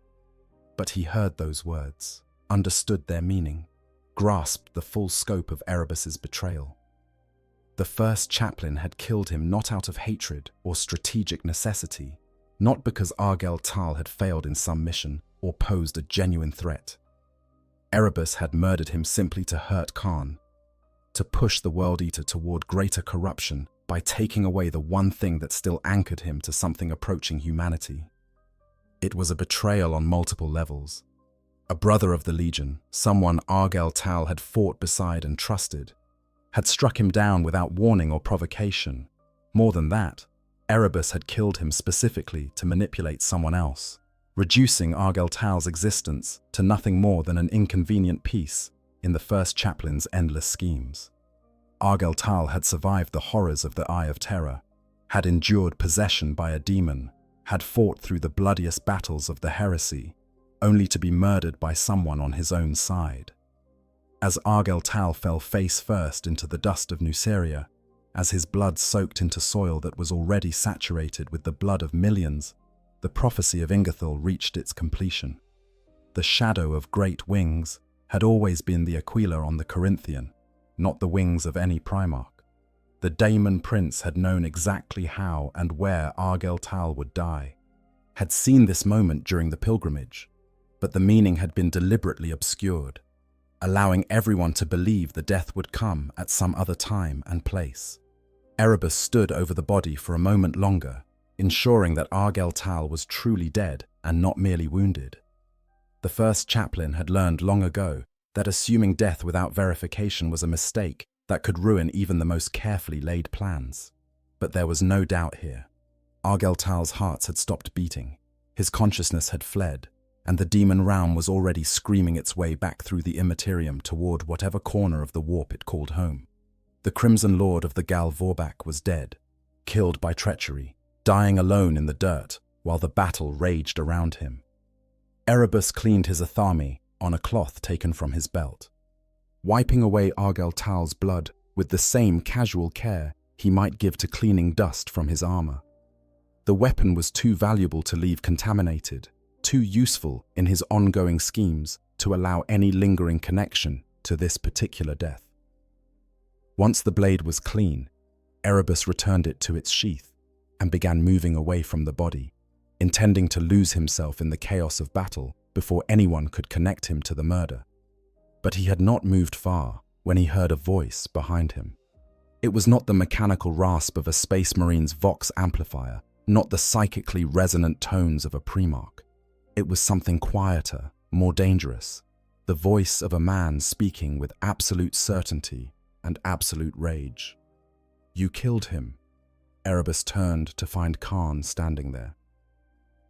But he heard those words, understood their meaning, grasped the full scope of Erebus's betrayal. The first chaplain had killed him not out of hatred or strategic necessity, not because Argel had failed in some mission or posed a genuine threat. Erebus had murdered him simply to hurt Kharn, to push the World Eater toward greater corruption by taking away the one thing that still anchored him to something approaching humanity. It was a betrayal on multiple levels. A brother of the Legion, someone Argel had fought beside and trusted, had struck him down without warning or provocation. More than that, Erebus had killed him specifically to manipulate someone else, reducing Argel's existence to nothing more than an inconvenient piece in the first chaplain's endless schemes. Argel had survived the horrors of the Eye of Terror, had endured possession by a demon, had fought through the bloodiest battles of the heresy, only to be murdered by someone on his own side. As Argel fell face first into the dust of Nuceria, as his blood soaked into soil that was already saturated with the blood of millions, the prophecy of Ingathil reached its completion. The shadow of great wings had always been the Aquila on the Corinthian, not the wings of any Primarch. The Daemon Prince had known exactly how and where Argel would die, had seen this moment during the pilgrimage, but the meaning had been deliberately obscured, allowing everyone to believe the death would come at some other time and place. Erebus stood over the body for a moment longer, ensuring that Argel was truly dead and not merely wounded. The first chaplain had learned long ago that assuming death without verification was a mistake that could ruin even the most carefully laid plans. But there was no doubt here. Argel's heart had stopped beating, his consciousness had fled, and the demon realm was already screaming its way back through the Imperium toward whatever corner of the warp it called home. The Crimson Lord of the Gal Vorbak was dead, killed by treachery, dying alone in the dirt while the battle raged around him. Erebus cleaned his athame on a cloth taken from his belt, wiping away Argel's blood with the same casual care he might give to cleaning dust from his armor. The weapon was too valuable to leave contaminated, too useful in his ongoing schemes to allow any lingering connection to this particular death. Once the blade was clean, Erebus returned it to its sheath and began moving away from the body, intending to lose himself in the chaos of battle before anyone could connect him to the murder. But he had not moved far when he heard a voice behind him. It was not the mechanical rasp of a Space Marine's Vox amplifier, not the psychically resonant tones of a Primarch. It was something quieter, more dangerous, the voice of a man speaking with absolute certainty and absolute rage. You killed him. Erebus turned to find Kharn standing there.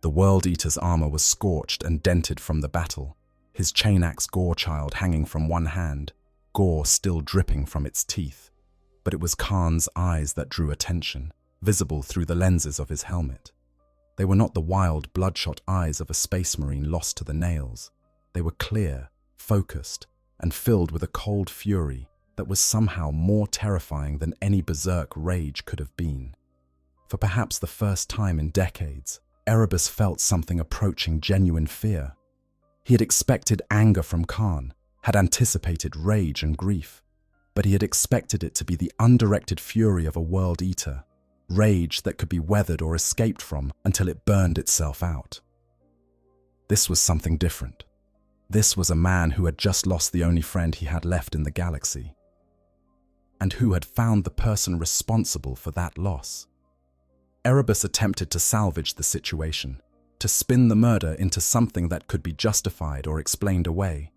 The World Eater's armor was scorched and dented from the battle, his chain axe gore child hanging from one hand, gore still dripping from its teeth. But it was Kharn's eyes that drew attention, visible through the lenses of his helmet. They were not the wild, bloodshot eyes of a space marine lost to the nails. They were clear, focused, and filled with a cold fury that was somehow more terrifying than any berserk rage could have been. For perhaps the first time in decades, Erebus felt something approaching genuine fear. He had expected anger from Kharn, had anticipated rage and grief. but he had expected it to be the undirected fury of a world eater, rage that could be weathered or escaped from until it burned itself out. This was something different. This was a man who had just lost the only friend he had left in the galaxy, and who had found the person responsible for that loss. Erebus attempted to salvage the situation, to spin the murder into something that could be justified or explained away.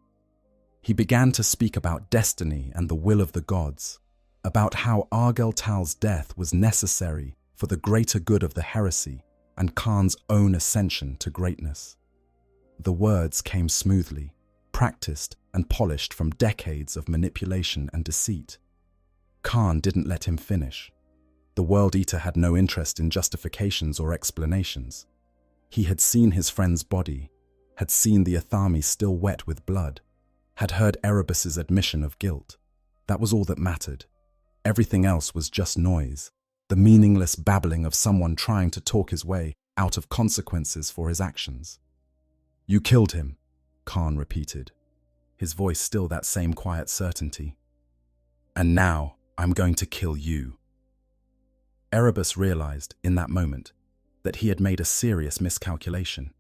He began to speak about destiny and the will of the gods, about how Argel Tal's death was necessary for the greater good of the heresy and Kharn's own ascension to greatness. The words came smoothly, practiced and polished from decades of manipulation and deceit. Kharn didn't let him finish. The World Eater had no interest in justifications or explanations. He had seen his friend's body, had seen the Athami still wet with blood, had heard Erebus's admission of guilt. That was all that mattered. Everything else was just noise, the meaningless babbling of someone trying to talk his way out of consequences for his actions. "You killed him," Kharn repeated, his voice still that same quiet certainty. "And now I'm going to kill you." Erebus realized, in that moment, that he had made a serious miscalculation.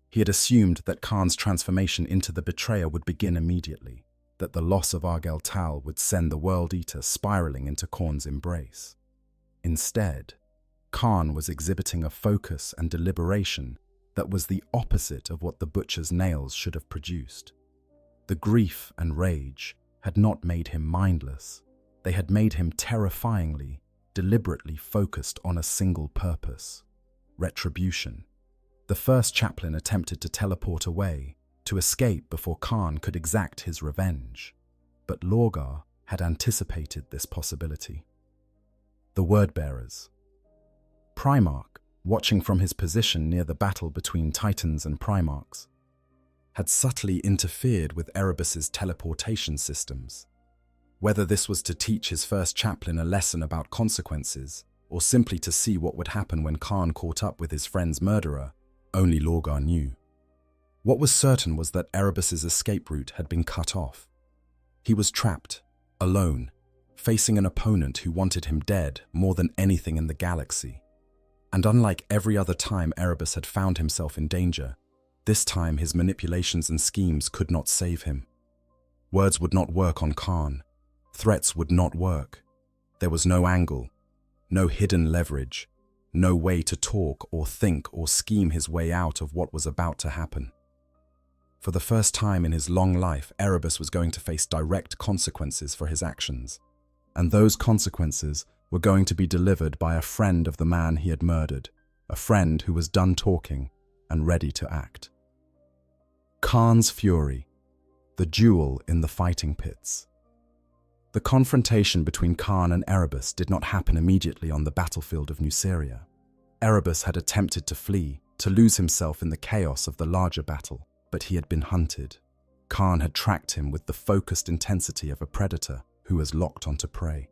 He had assumed that Kharn's transformation into the betrayer would begin immediately, that the loss of Argel Tal would send the World Eater spiraling into Khorne's embrace. Instead, Kharn was exhibiting a focus and deliberation that was the opposite of what the butcher's nails should have produced. The grief and rage had not made him mindless. They had made him terrifyingly, deliberately focused on a single purpose: retribution. The first chaplain attempted to teleport away, to escape before Kharn could exact his revenge. But Lorgar had anticipated this possibility. The Word-Bearers. Primarch, watching from his position near the battle between Titans and Primarchs, had subtly interfered with Erebus's teleportation systems. Whether this was to teach his first chaplain a lesson about consequences, or simply to see what would happen when Kharn caught up with his friend's murderer, only Lorgar knew. What was certain was that Erebus's escape route had been cut off. He was trapped, alone, facing an opponent who wanted him dead more than anything in the galaxy. And unlike every other time Erebus had found himself in danger, this time his manipulations and schemes could not save him. Words would not work on Kharn. Threats would not work. There was no angle, no hidden leverage, no way to talk or think or scheme his way out of what was about to happen. For the first time in his long life, Erebus was going to face direct consequences for his actions, and those consequences were going to be delivered by a friend of the man he had murdered, a friend who was done talking and ready to act. Kharn's fury, the duel in the fighting pits. The confrontation between Kharn and Erebus did not happen immediately on the battlefield of Nuceria. Erebus had attempted to flee, to lose himself in the chaos of the larger battle, but he had been hunted. Kharn had tracked him with the focused intensity of a predator who has locked onto prey.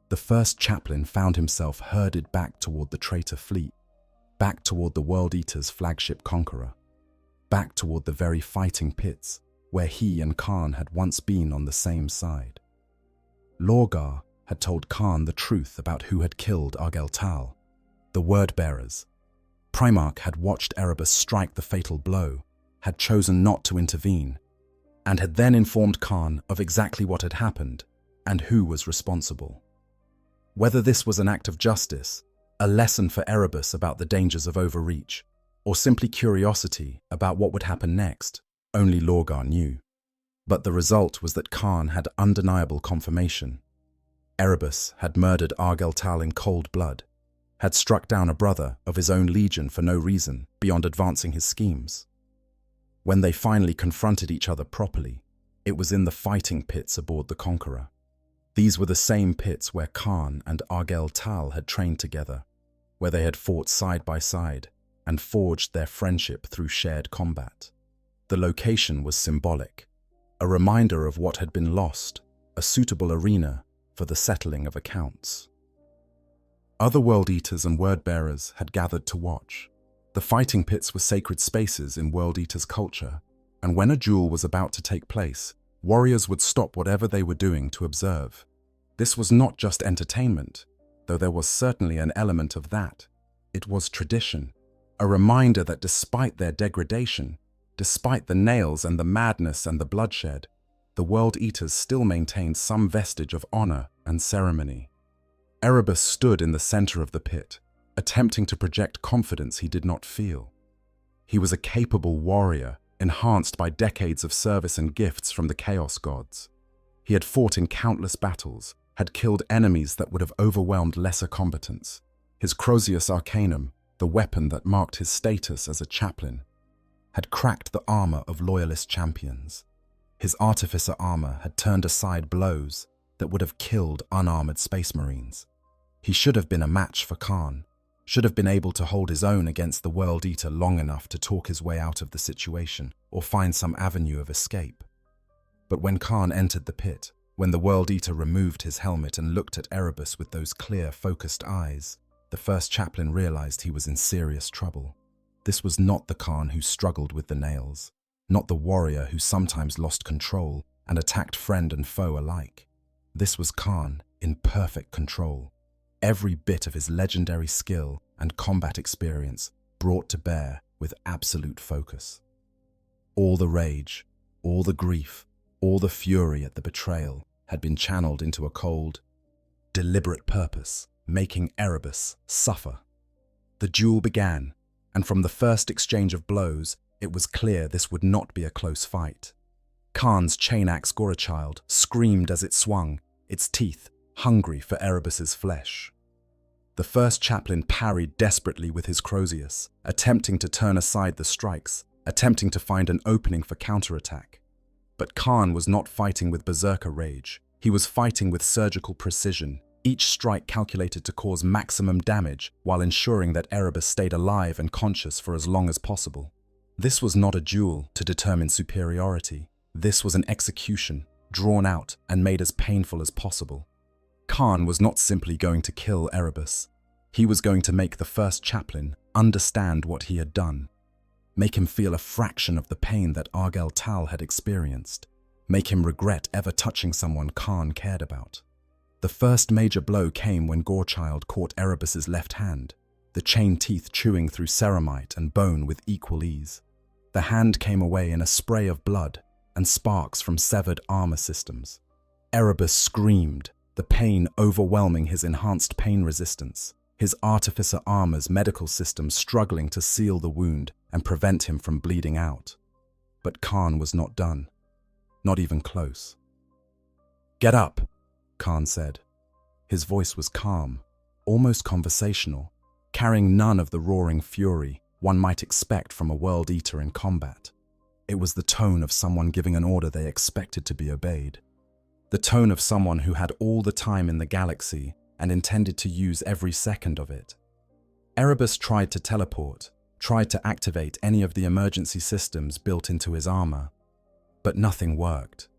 The first chaplain found himself herded back toward the traitor fleet, back toward the World Eater's flagship conqueror, back toward the very fighting pits where he and Kharn had once been on the same side. Lorgar had told Kharn the truth about who had killed Argel Tal, the Word-Bearers. Primarch had watched Erebus strike the fatal blow, had chosen not to intervene, and had then informed Kharn of exactly what had happened and who was responsible. Whether this was an act of justice, a lesson for Erebus about the dangers of overreach, or simply curiosity about what would happen next, only Lorgar knew. But the result was that Kharn had undeniable confirmation. Erebus had murdered Argel Tal in cold blood, had struck down a brother of his own legion for no reason beyond advancing his schemes. When they finally confronted each other properly, it was in the fighting pits aboard the Conqueror. These were the same pits where Kharn and Argel Tal had trained together, where they had fought side by side and forged their friendship through shared combat. The location was symbolic, a reminder of what had been lost, a suitable arena for the settling of accounts. Other World Eaters and Word-Bearers had gathered to watch. The fighting pits were sacred spaces in World Eaters' culture, and when a duel was about to take place, Warriors would stop whatever they were doing to observe. This was not just entertainment, though there was certainly an element of that. It was tradition, a reminder that despite their degradation, despite the nails and the madness and the bloodshed, the World Eaters still maintained some vestige of honor and ceremony. Erebus stood in the center of the pit, attempting to project confidence he did not feel. He was a capable warrior, enhanced by decades of service and gifts from the Chaos Gods. He had fought in countless battles, had killed enemies that would have overwhelmed lesser combatants. His Crozius Arcanum, the weapon that marked his status as a chaplain, had cracked the armor of loyalist champions. His Artificer armor had turned aside blows that would have killed unarmored space marines. He should have been a match for Kharn, should have been able to hold his own against the World Eater long enough to talk his way out of the situation or find some avenue of escape. But when Kharn entered the pit, when the World Eater removed his helmet and looked at Erebus with those clear, focused eyes, the first chaplain realized he was in serious trouble. This was not the Kharn who struggled with the nails, not the warrior who sometimes lost control and attacked friend and foe alike. This was Kharn in perfect control, every bit of his legendary skill and combat experience brought to bear with absolute focus. All the rage, all the grief, all the fury at the betrayal had been channeled into a cold, deliberate purpose, making Erebus suffer. The duel began, and from the first exchange of blows, it was clear this would not be a close fight. Kharn's chain-axe Gorachild screamed as it swung, its teeth hungry for Erebus's flesh. The first chaplain parried desperately with his Crozius, attempting to turn aside the strikes, attempting to find an opening for counterattack. But Kharn was not fighting with berserker rage. He was fighting with surgical precision, each strike calculated to cause maximum damage while ensuring that Erebus stayed alive and conscious for as long as possible. This was not a duel to determine superiority. This was an execution, drawn out and made as painful as possible. Kharn was not simply going to kill Erebus. He was going to make the first chaplain understand what he had done, make him feel a fraction of the pain that Argel Tal had experienced, make him regret ever touching someone Kharn cared about. The first major blow came when Gorechild caught Erebus's left hand, the chain teeth chewing through ceramite and bone with equal ease. The hand came away in a spray of blood and sparks from severed armor systems. Erebus screamed, the pain overwhelming his enhanced pain resistance, his Artificer armor's medical system struggling to seal the wound and prevent him from bleeding out. But Kharn was not done, not even close. "Get up," Kharn said. His voice was calm, almost conversational, carrying none of the roaring fury one might expect from a World Eater in combat. It was the tone of someone giving an order they expected to be obeyed. The tone of someone who had all the time in the galaxy and intended to use every second of it. Erebus tried to teleport, tried to activate any of the emergency systems built into his armor, but nothing worked.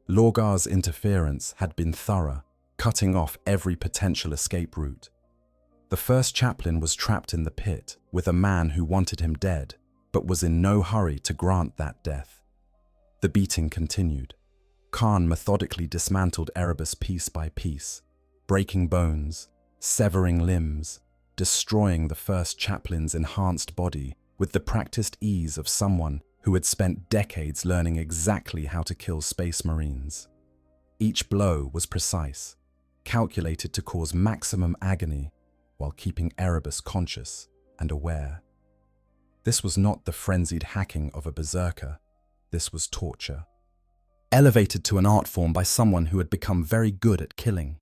Lorgar's interference had been thorough, cutting off every potential escape route. The first chaplain was trapped in the pit with a man who wanted him dead, but was in no hurry to grant that death. The beating continued. Kharn methodically dismantled Erebus piece by piece, breaking bones, severing limbs, destroying the first chaplain's enhanced body with the practiced ease of someone who had spent decades learning exactly how to kill space marines. Each blow was precise, calculated to cause maximum agony while keeping Erebus conscious and aware. This was not the frenzied hacking of a berserker. This was torture, elevated to an art form by someone who had become very good at killing.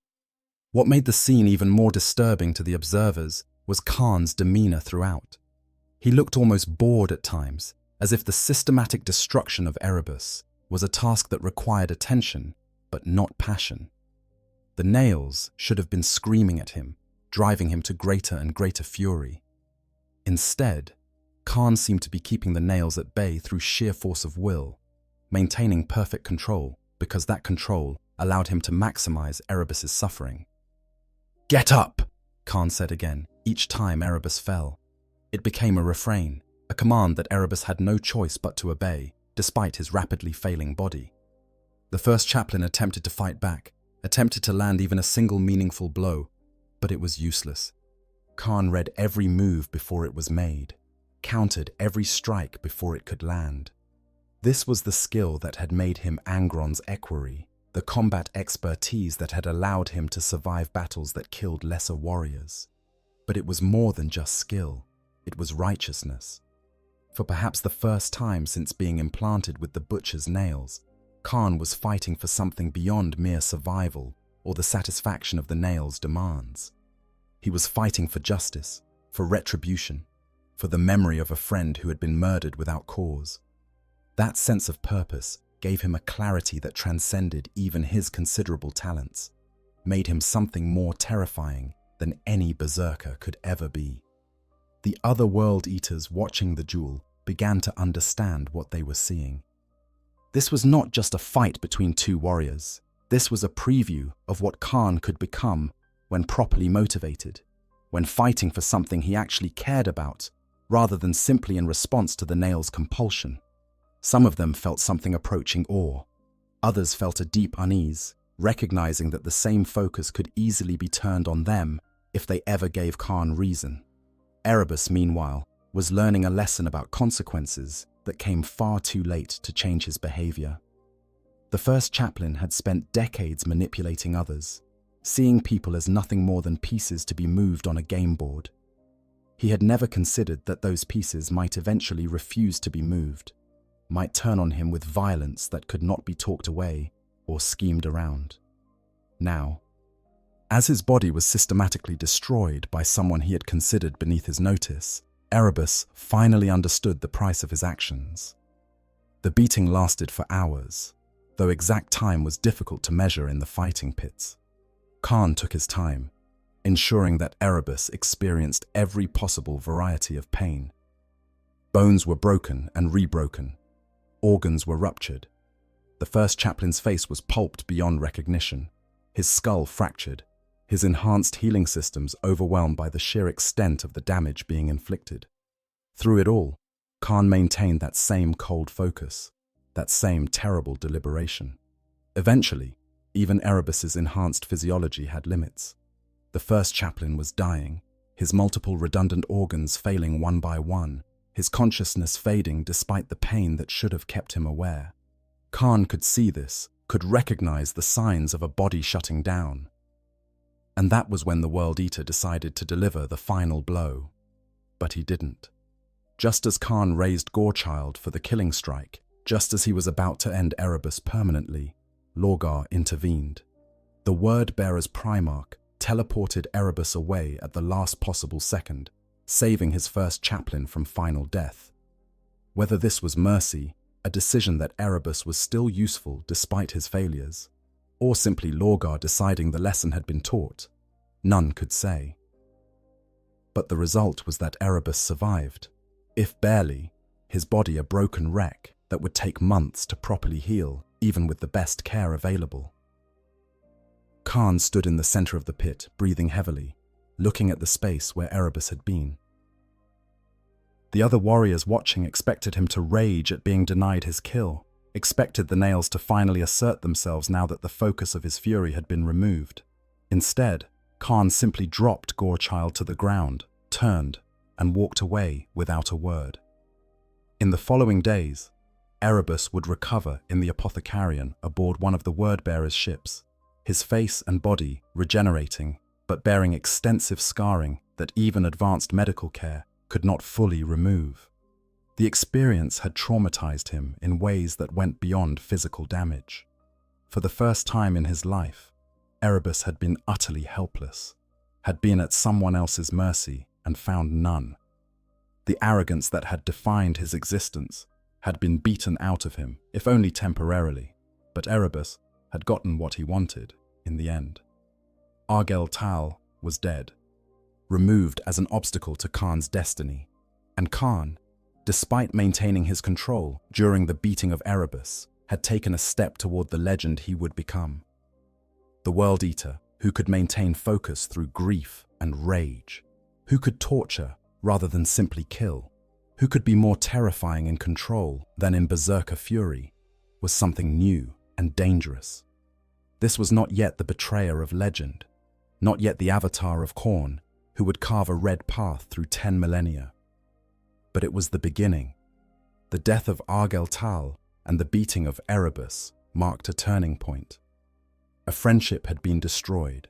What made the scene even more disturbing to the observers was Kharn's demeanor throughout. He looked almost bored at times, as if the systematic destruction of Erebus was a task that required attention, but not passion. The nails should have been screaming at him, driving him to greater and greater fury. Instead, Kharn seemed to be keeping the nails at bay through sheer force of will, maintaining perfect control because that control allowed him to maximize Erebus's suffering. "Get up," Kharn said again, each time Erebus fell. It became a refrain, a command that Erebus had no choice but to obey, despite his rapidly failing body. The first chaplain attempted to fight back, attempted to land even a single meaningful blow, but it was useless. Kharn read every move before it was made, countered every strike before it could land. This was the skill that had made him Angron's equerry, the combat expertise that had allowed him to survive battles that killed lesser warriors. But it was more than just skill, it was righteousness. For perhaps the first time since being implanted with the butcher's nails, Kharn was fighting for something beyond mere survival or the satisfaction of the nails' demands. He was fighting for justice, for retribution, for the memory of a friend who had been murdered without cause. That sense of purpose gave him a clarity that transcended even his considerable talents, made him something more terrifying than any berserker could ever be. The other world eaters watching the duel began to understand what they were seeing. This was not just a fight between two warriors. This was a preview of what Kharn could become when properly motivated, when fighting for something he actually cared about, rather than simply in response to the nails' compulsion. Some of them felt something approaching awe. Others felt a deep unease, recognizing that the same focus could easily be turned on them if they ever gave Kharn reason. Erebus, meanwhile, was learning a lesson about consequences that came far too late to change his behavior. The first chaplain had spent decades manipulating others, seeing people as nothing more than pieces to be moved on a game board. He had never considered that those pieces might eventually refuse to be moved, might turn on him with violence that could not be talked away or schemed around. Now, as his body was systematically destroyed by someone he had considered beneath his notice, Erebus finally understood the price of his actions. The beating lasted for hours, though exact time was difficult to measure in the fighting pits. Kharn took his time, ensuring that Erebus experienced every possible variety of pain. Bones were broken and rebroken. Organs were ruptured. The first chaplain's face was pulped beyond recognition, his skull fractured, his enhanced healing systems overwhelmed by the sheer extent of the damage being inflicted. Through it all, Kharn maintained that same cold focus, that same terrible deliberation. Eventually, even Erebus's enhanced physiology had limits. The first chaplain was dying, his multiple redundant organs failing one by one, his consciousness fading despite the pain that should have kept him aware. Kharn could see this, could recognize the signs of a body shutting down. And that was when the World Eater decided to deliver the final blow. But he didn't. Just as Kharn raised Gorechild for the killing strike, just as he was about to end Erebus permanently, Lorgar intervened. The Word-Bearer's Primarch teleported Erebus away at the last possible second, saving his first chaplain from final death. Whether this was mercy, a decision that Erebus was still useful despite his failures, or simply Lorgar deciding the lesson had been taught, none could say. But the result was that Erebus survived, if barely, his body a broken wreck that would take months to properly heal, even with the best care available. Kharn stood in the center of the pit, breathing heavily, looking at the space where Erebus had been. The other warriors watching expected him to rage at being denied his kill, expected the nails to finally assert themselves now that the focus of his fury had been removed. Instead, Kharn simply dropped Gorechild to the ground, turned, and walked away without a word. In the following days, Erebus would recover in the Apothecarion aboard one of the Word-Bearer's ships, his face and body regenerating, but bearing extensive scarring that even advanced medical care could not fully remove. The experience had traumatized him in ways that went beyond physical damage. For the first time in his life, Erebus had been utterly helpless, had been at someone else's mercy and found none. The arrogance that had defined his existence had been beaten out of him, if only temporarily, but Erebus had gotten what he wanted in the end. Argel Tal was dead, removed as an obstacle to Kharn's destiny, and Kharn, despite maintaining his control during the beating of Erebus, had taken a step toward the legend he would become. The World Eater, who could maintain focus through grief and rage, who could torture rather than simply kill, who could be more terrifying in control than in berserker fury, was something new, and dangerous. This was not yet the betrayer of legend, not yet the avatar of Kharn, who would carve a red path through 10 millennia. But it was the beginning. The death of Argel and the beating of Erebus marked a turning point. A friendship had been destroyed,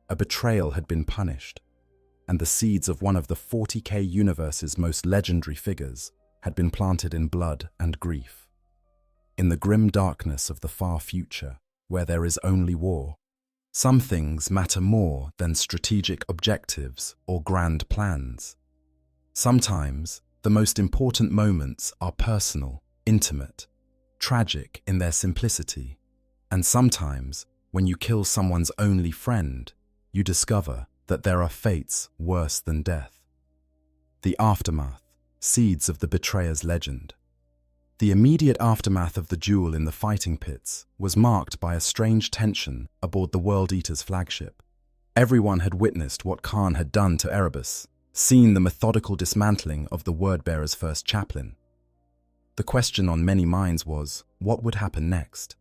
a betrayal had been punished, and the seeds of one of the 40k universe's most legendary figures had been planted in blood and grief. In the grim darkness of the far future, where there is only war, some things matter more than strategic objectives or grand plans. Sometimes, the most important moments are personal, intimate, tragic in their simplicity, and sometimes, when you kill someone's only friend, you discover that there are fates worse than death. The aftermath, seeds of the betrayer's legend. The immediate aftermath of the duel in the fighting pits was marked by a strange tension aboard the World Eater's flagship. Everyone had witnessed what Kharn had done to Erebus, seen the methodical dismantling of the Wordbearer's first chaplain. The question on many minds was, what would happen next?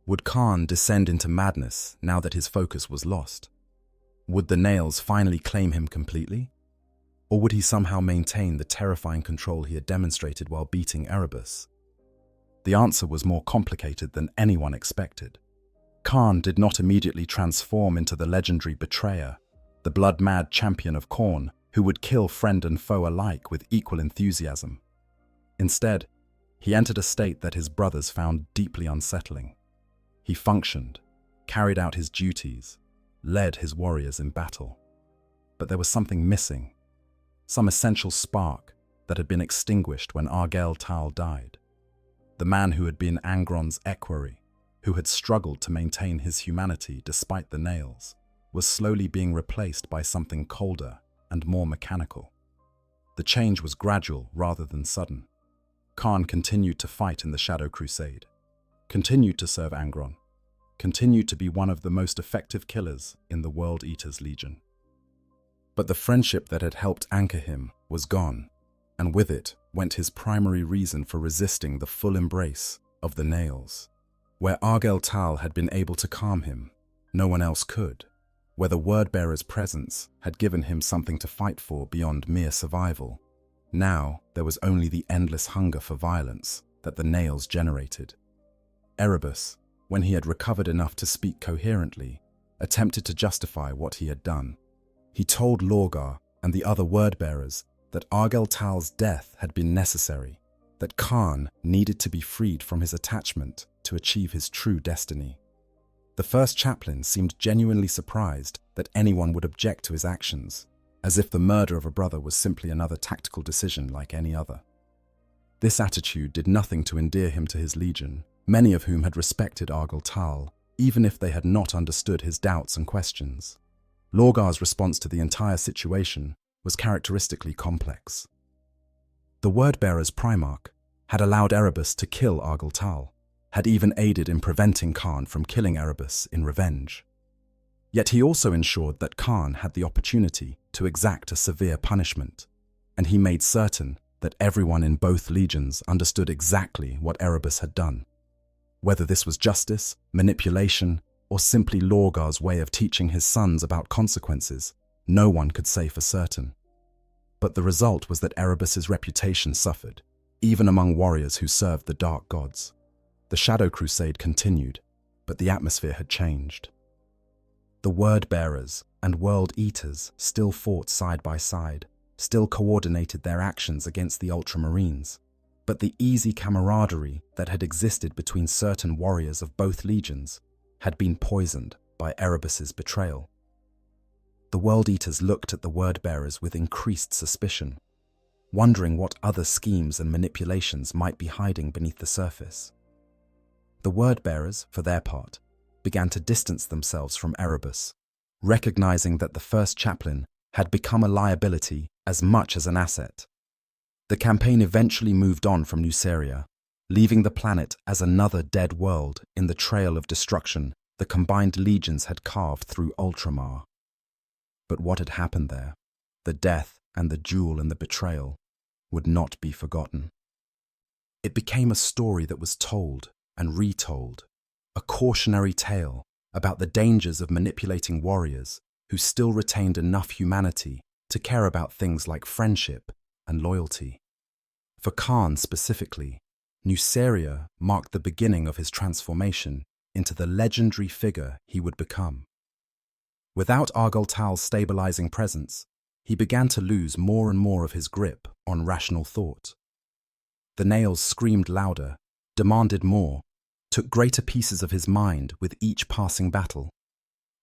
Would Kharn descend into madness now that his focus was lost? Would the nails finally claim him completely? Or would he somehow maintain the terrifying control he had demonstrated while beating Erebus? The answer was more complicated than anyone expected. Kharn did not immediately transform into the legendary betrayer, the blood-mad champion of Kharn, who would kill friend and foe alike with equal enthusiasm. Instead, he entered a state that his brothers found deeply unsettling. He functioned, carried out his duties, led his warriors in battle. But there was something missing, some essential spark that had been extinguished when Argel died. The man who had been Angron's equerry, who had struggled to maintain his humanity despite the nails, was slowly being replaced by something colder and more mechanical. The change was gradual rather than sudden. Kharn continued to fight in the Shadow Crusade, continued to serve Angron, continued to be one of the most effective killers in the World Eater's Legion. But the friendship that had helped anchor him was gone, and with it went his primary reason for resisting the full embrace of the nails. Where Argel had been able to calm him, no one else could. Where the Wordbearer's presence had given him something to fight for beyond mere survival, now there was only the endless hunger for violence that the nails generated. Erebus, when he had recovered enough to speak coherently, attempted to justify what he had done. He told Lorgar and the other Wordbearers that Argel's death had been necessary, that Kharn needed to be freed from his attachment to achieve his true destiny. The first chaplain seemed genuinely surprised that anyone would object to his actions, as if the murder of a brother was simply another tactical decision like any other. This attitude did nothing to endear him to his legion, many of whom had respected Argel, even if they had not understood his doubts and questions. Lorgar's response to the entire situation was characteristically complex. The Wordbearer's Primarch had allowed Erebus to kill Argel, had even aided in preventing Kharn from killing Erebus in revenge. Yet he also ensured that Kharn had the opportunity to exact a severe punishment, and he made certain that everyone in both legions understood exactly what Erebus had done. Whether this was justice, manipulation, or simply Lorgar's way of teaching his sons about consequences, no one could say for certain. But the result was that Erebus's reputation suffered, even among warriors who served the Dark Gods. The Shadow Crusade continued, but the atmosphere had changed. The Wordbearers and World Eaters still fought side by side, still coordinated their actions against the Ultramarines, but the easy camaraderie that had existed between certain warriors of both legions had been poisoned by Erebus's betrayal. The World Eaters looked at the Wordbearers with increased suspicion, wondering what other schemes and manipulations might be hiding beneath the surface. The Wordbearers, for their part, began to distance themselves from Erebus, recognizing that the first chaplain had become a liability as much as an asset. The campaign eventually moved on from Nuceria, leaving the planet as another dead world in the trail of destruction the combined legions had carved through Ultramar. But what had happened there, the death and the duel and the betrayal, would not be forgotten. It became a story that was told and retold a cautionary tale about the dangers of manipulating warriors who still retained enough humanity to care about things like friendship and loyalty. For Kharn specifically, Nuceria marked the beginning of his transformation into the legendary figure he would become. Without Argel stabilizing presence, he began to lose more and more of his grip on rational thought. The nails screamed louder, demanded more, took greater pieces of his mind with each passing battle.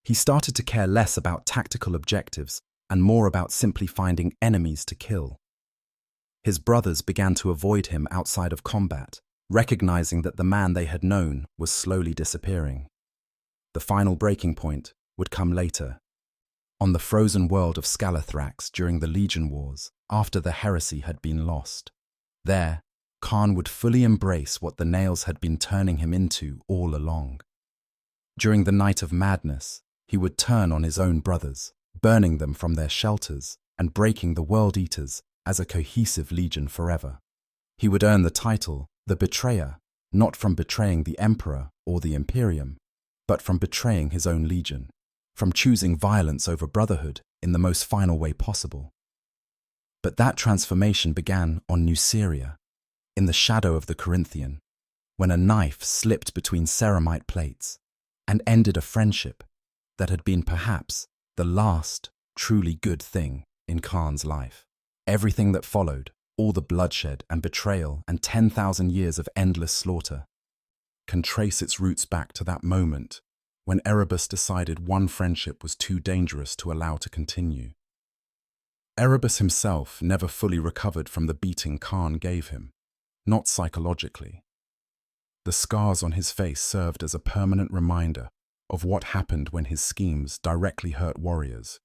He started to care less about tactical objectives and more about simply finding enemies to kill. His brothers began to avoid him outside of combat, recognizing that the man they had known was slowly disappearing. The final breaking point would come later, on the frozen world of Scalathrax during the Legion Wars, after the heresy had been lost. There, Kharn would fully embrace what the nails had been turning him into all along. During the Night of Madness, he would turn on his own brothers, burning them from their shelters and breaking the World Eaters as a cohesive legion forever. He would earn the title, the Betrayer, not from betraying the Emperor or the Imperium, but from betraying his own legion, from choosing violence over brotherhood in the most final way possible. But that transformation began on Nuceria, in the shadow of the Corinthian, when a knife slipped between ceramite plates and ended a friendship that had been perhaps the last truly good thing in Kharn's life. Everything that followed, all the bloodshed and betrayal and 10,000 years of endless slaughter, can trace its roots back to that moment when Erebus decided one friendship was too dangerous to allow to continue. Erebus himself never fully recovered from the beating Kharn gave him, not psychologically. The scars on his face served as a permanent reminder of what happened when his schemes directly hurt warriors,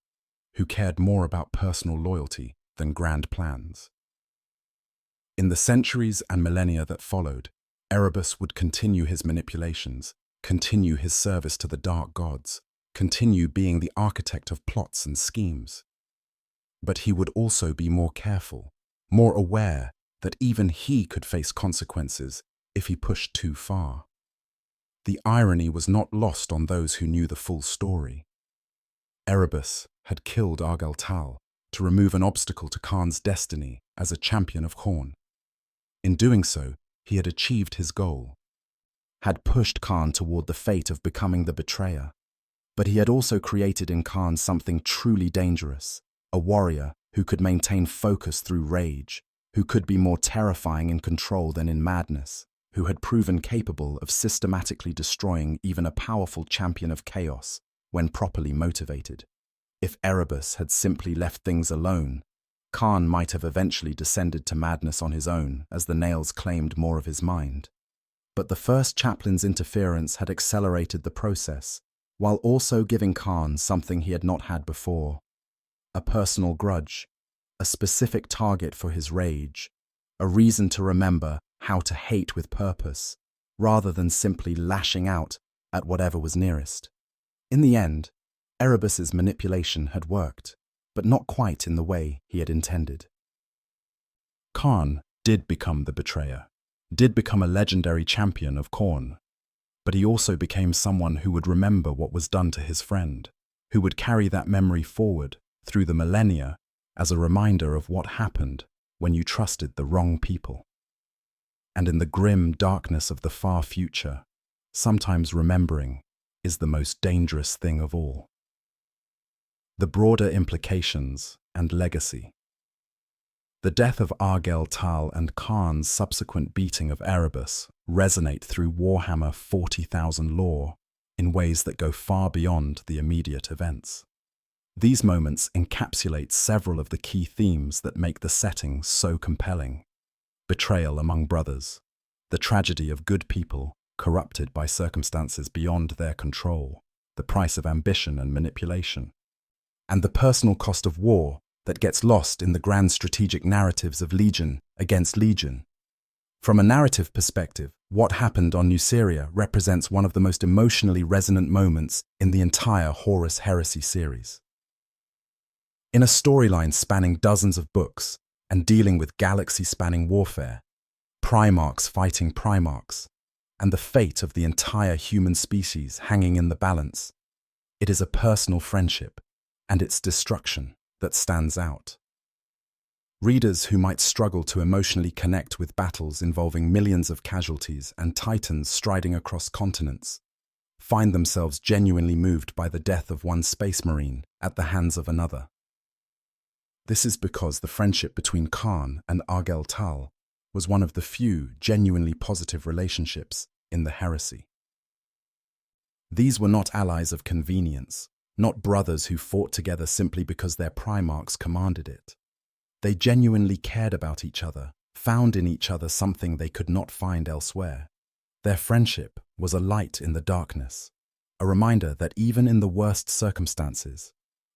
who cared more about personal loyalty than grand plans. In the centuries and millennia that followed, Erebus would continue his manipulations, continue his service to the dark gods, continue being the architect of plots and schemes. But he would also be more careful, more aware that even he could face consequences if he pushed too far. The irony was not lost on those who knew the full story. Erebus had killed Argel to remove an obstacle to Kharn's destiny as a champion of Kharn. In doing so, he had achieved his goal, had pushed Kharn toward the fate of becoming the betrayer. But he had also created in Kharn something truly dangerous, a warrior who could maintain focus through rage, who could be more terrifying in control than in madness, who had proven capable of systematically destroying even a powerful champion of chaos when properly motivated. If Erebus had simply left things alone, Kharn might have eventually descended to madness on his own as the nails claimed more of his mind. But the first chaplain's interference had accelerated the process, while also giving Kharn something he had not had before: a personal grudge, a specific target for his rage, a reason to remember how to hate with purpose, rather than simply lashing out at whatever was nearest. In the end, Erebus's manipulation had worked, but not quite in the way he had intended. Kharn did become the betrayer, did become a legendary champion of Kharn, but he also became someone who would remember what was done to his friend, who would carry that memory forward through the millennia as a reminder of what happened when you trusted the wrong people. And in the grim darkness of the far future, sometimes remembering is the most dangerous thing of all. The broader implications and legacy. The death of Argel and Kharn's subsequent beating of Erebus resonate through Warhammer 40,000 lore in ways that go far beyond the immediate events. These moments encapsulate several of the key themes that make the setting so compelling: betrayal among brothers, the tragedy of good people corrupted by circumstances beyond their control, the price of ambition and manipulation, and the personal cost of war that gets lost in the grand strategic narratives of legion against legion. From a narrative perspective, what happened on Nuceria represents one of the most emotionally resonant moments in the entire Horus Heresy series. In a storyline spanning dozens of books and dealing with galaxy-spanning warfare, Primarchs fighting Primarchs, and the fate of the entire human species hanging in the balance. It is a personal friendship and its destruction that stands out. Readers who might struggle to emotionally connect with battles involving millions of casualties and titans striding across continents find themselves genuinely moved by the death of one space marine at the hands of another. This is because the friendship between Kharn and Argel was one of the few genuinely positive relationships in the heresy. These were not allies of convenience, not brothers who fought together simply because their primarchs commanded it. They genuinely cared about each other, found in each other something they could not find elsewhere. Their friendship was a light in the darkness, a reminder that even in the worst circumstances,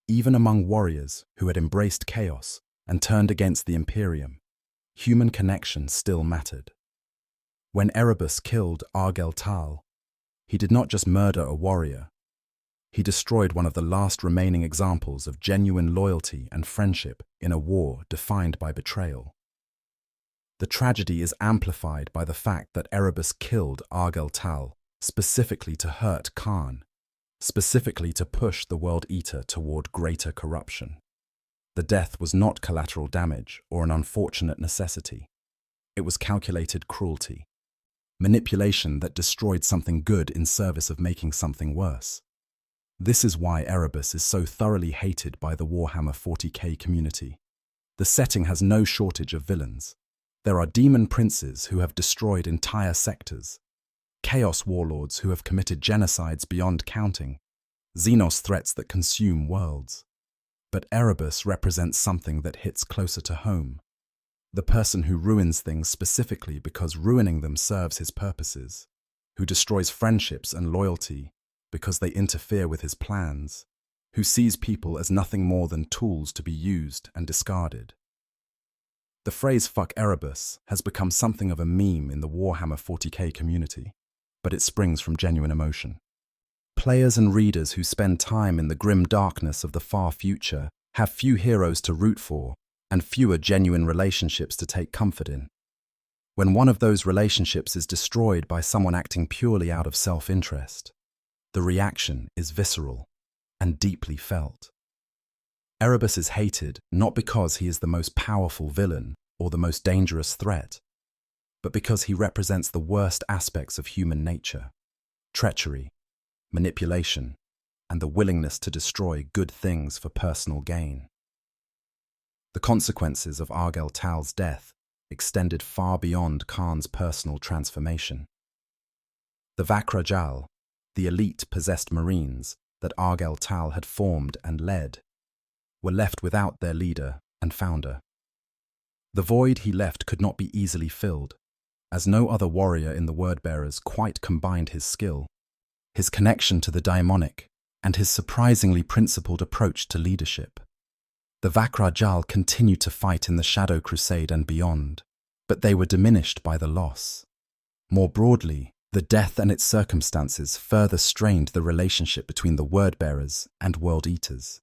even among warriors who had embraced chaos and turned against the Imperium, human connection still mattered. When Erebus killed Argel, he did not just murder a warrior. He destroyed one of the last remaining examples of genuine loyalty and friendship in a war defined by betrayal. The tragedy is amplified by the fact that Erebus killed Argel specifically to hurt Kharn, specifically to push the World Eater toward greater corruption. The death was not collateral damage or an unfortunate necessity. It was calculated cruelty, manipulation that destroyed something good in service of making something worse. This is why Erebus is so thoroughly hated by the Warhammer 40k community. The setting has no shortage of villains. There are demon princes who have destroyed entire sectors, chaos warlords who have committed genocides beyond counting, Xenos threats that consume worlds. But Erebus represents something that hits closer to home. The person who ruins things specifically because ruining them serves his purposes, who destroys friendships and loyalty because they interfere with his plans, who sees people as nothing more than tools to be used and discarded. The phrase "fuck Erebus" has become something of a meme in the Warhammer 40k community, but it springs from genuine emotion. Players and readers who spend time in the grim darkness of the far future have few heroes to root for and fewer genuine relationships to take comfort in. When one of those relationships is destroyed by someone acting purely out of self-interest, the reaction is visceral and deeply felt. Erebus is hated not because he is the most powerful villain or the most dangerous threat, but because he represents the worst aspects of human nature: treachery, manipulation, and the willingness to destroy good things for personal gain. The consequences of Argel's death extended far beyond Kharn's personal transformation. The Argel, the elite possessed marines that Argel had formed and led, were left without their leader and founder. The void he left could not be easily filled, as no other warrior in the Wordbearers quite combined his skill, his connection to the daimonic, and his surprisingly principled approach to leadership. The Argel continued to fight in the Shadow Crusade and beyond, but they were diminished by the loss. More broadly, the death and its circumstances further strained the relationship between the Wordbearers and World Eaters.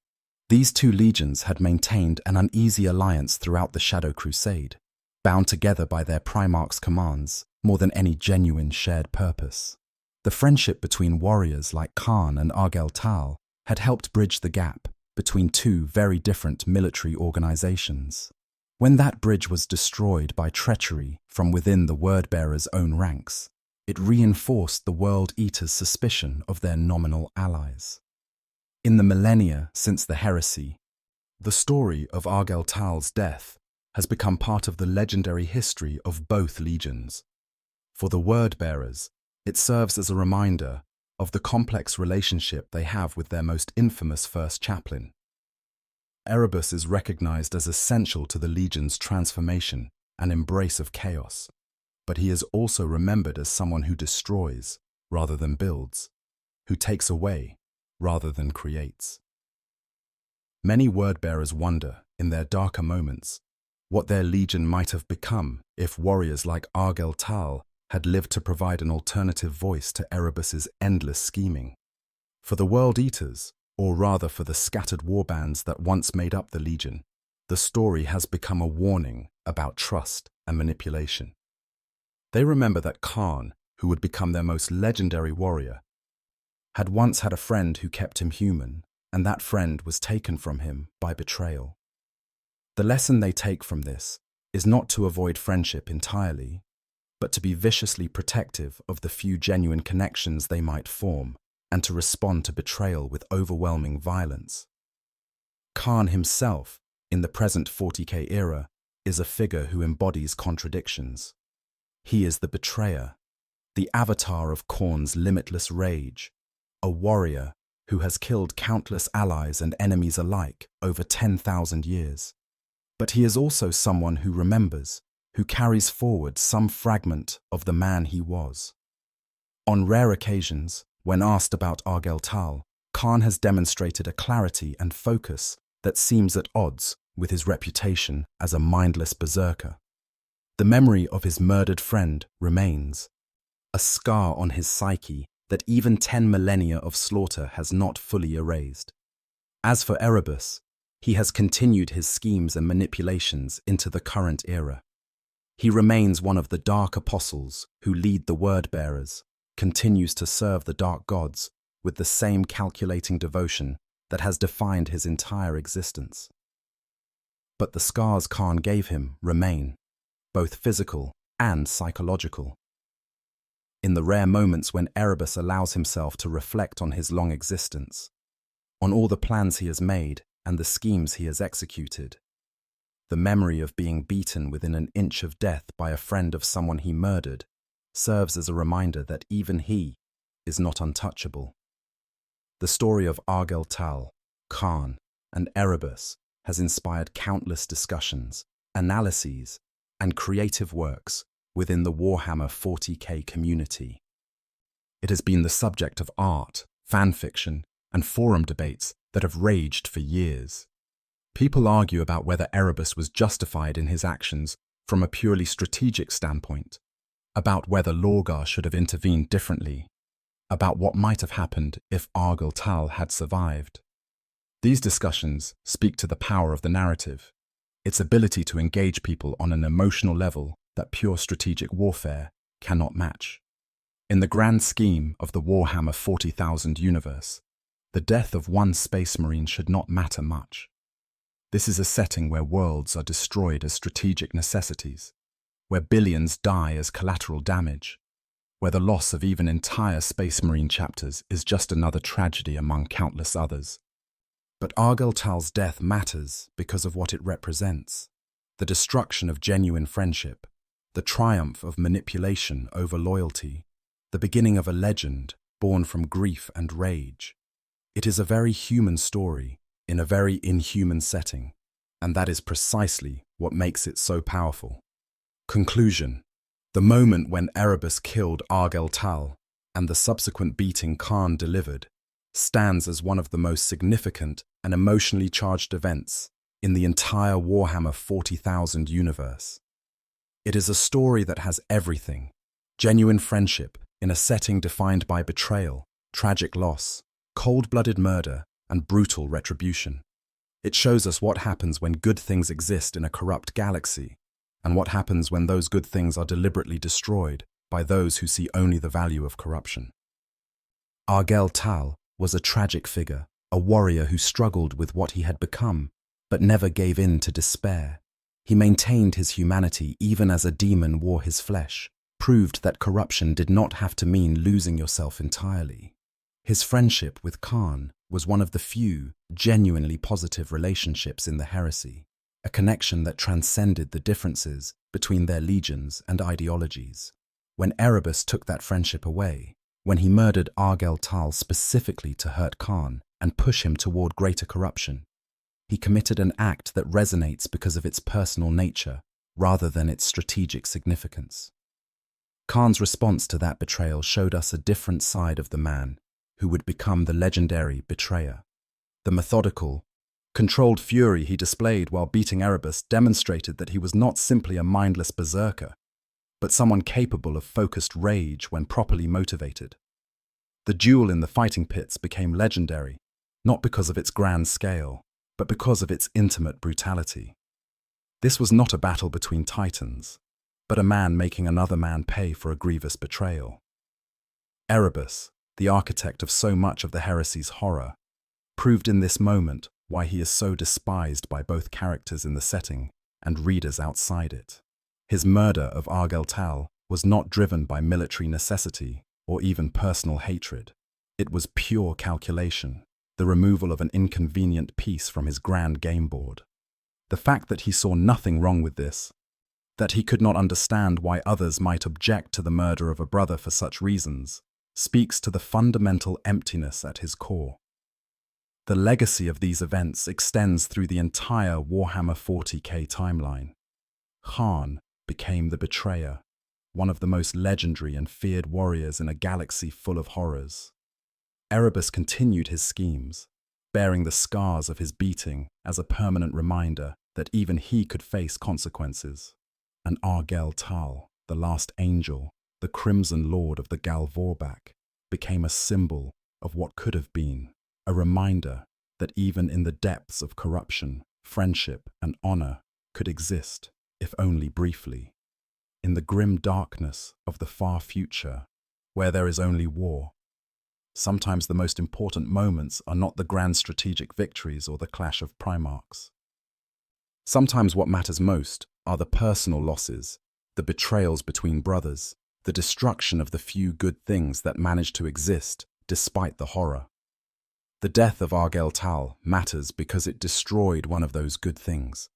These two legions had maintained an uneasy alliance throughout the Shadow Crusade, bound together by their Primarch's commands more than any genuine shared purpose. The friendship between warriors like Kharn and Argel had helped bridge the gap between two very different military organizations. When that bridge was destroyed by treachery from within the Wordbearers' own ranks, it reinforced the World Eaters' suspicion of their nominal allies. In the millennia since the heresy, the story of Argel's death has become part of the legendary history of both legions. For the Wordbearers, it serves as a reminder of the complex relationship they have with their most infamous first chaplain. Erebus is recognized as essential to the Legion's transformation and embrace of chaos, but he is also remembered as someone who destroys rather than builds, who takes away rather than creates. Many Wordbearers wonder, in their darker moments, what their Legion might have become if warriors like Argel had lived to provide an alternative voice to Erebus's endless scheming. For the World Eaters, or rather for the scattered warbands that once made up the Legion, the story has become a warning about trust and manipulation. They remember that Kharn, who would become their most legendary warrior, had once had a friend who kept him human, and that friend was taken from him by betrayal. The lesson they take from this is not to avoid friendship entirely, but to be viciously protective of the few genuine connections they might form, and to respond to betrayal with overwhelming violence. Kharn himself, in the present 40k era, is a figure who embodies contradictions. He is the betrayer, the avatar of Khorne's limitless rage, a warrior who has killed countless allies and enemies alike over 10,000 years. But he is also someone who remembers, who carries forward some fragment of the man he was. On rare occasions, when asked about Argel, Kharn has demonstrated a clarity and focus that seems at odds with his reputation as a mindless berserker. The memory of his murdered friend remains, a scar on his psyche that even 10 millennia of slaughter has not fully erased. As for Erebus, he has continued his schemes and manipulations into the current era. He remains one of the dark apostles who lead the word-bearers, continues to serve the dark gods with the same calculating devotion that has defined his entire existence. But the scars Kharn gave him remain, both physical and psychological. In the rare moments when Erebus allows himself to reflect on his long existence, on all the plans he has made and the schemes he has executed, the memory of being beaten within an inch of death by a friend of someone he murdered serves as a reminder that even he is not untouchable. The story of Argel, Kharn, and Erebus has inspired countless discussions, analyses, and creative works within the Warhammer 40k community. It has been the subject of art, fanfiction, and forum debates that have raged for years. People argue about whether Erebus was justified in his actions from a purely strategic standpoint, about whether Lorgar should have intervened differently, about what might have happened if Argel had survived. These discussions speak to the power of the narrative, its ability to engage people on an emotional level that pure strategic warfare cannot match. In the grand scheme of the Warhammer 40,000 universe, the death of one space marine should not matter much. This is a setting where worlds are destroyed as strategic necessities, where billions die as collateral damage, where the loss of even entire Space Marine chapters is just another tragedy among countless others. But Argel's death matters because of what it represents: the destruction of genuine friendship, the triumph of manipulation over loyalty, the beginning of a legend born from grief and rage. It is a very human story in a very inhuman setting, and that is precisely what makes it so powerful. Conclusion: the moment when Erebus killed Argel and the subsequent beating Kharn delivered stands as one of the most significant and emotionally charged events in the entire Warhammer 40,000 universe. It is a story that has everything: genuine friendship in a setting defined by betrayal, tragic loss, cold-blooded murder, and brutal retribution. It shows us what happens when good things exist in a corrupt galaxy, and what happens when those good things are deliberately destroyed by those who see only the value of corruption. Argel was a tragic figure, a warrior who struggled with what he had become, but never gave in to despair. He maintained his humanity even as a demon wore his flesh, proved that corruption did not have to mean losing yourself entirely. His friendship with Kharn was one of the few genuinely positive relationships in the heresy, a connection that transcended the differences between their legions and ideologies. When Erebus took that friendship away, when he murdered Argel specifically to hurt Kharn and push him toward greater corruption, he committed an act that resonates because of its personal nature rather than its strategic significance. Kharn's response to that betrayal showed us a different side of the man who would become the legendary betrayer. The methodical, controlled fury he displayed while beating Erebus demonstrated that he was not simply a mindless berserker, but someone capable of focused rage when properly motivated. The duel in the fighting pits became legendary, not because of its grand scale, but because of its intimate brutality. This was not a battle between titans, but a man making another man pay for a grievous betrayal. Erebus, the architect of so much of the heresy's horror, proved in this moment why he is so despised by both characters in the setting and readers outside it. His murder of Argel was not driven by military necessity or even personal hatred. It was pure calculation, the removal of an inconvenient piece from his grand game board. The fact that he saw nothing wrong with this, that he could not understand why others might object to the murder of a brother for such reasons, speaks to the fundamental emptiness at his core. The legacy of these events extends through the entire Warhammer 40k timeline. Kharn became the betrayer, one of the most legendary and feared warriors in a galaxy full of horrors. Erebus continued his schemes, bearing the scars of his beating as a permanent reminder that even he could face consequences. And Argel, the last angel, the Crimson Lord of the Galvorbak, became a symbol of what could have been, a reminder that even in the depths of corruption, friendship and honor could exist, if only briefly. In the grim darkness of the far future, where there is only war, sometimes the most important moments are not the grand strategic victories or the clash of primarchs. Sometimes what matters most are the personal losses, the betrayals between brothers, the destruction of the few good things that manage to exist despite the horror. The death of Argel matters because it destroyed one of those good things,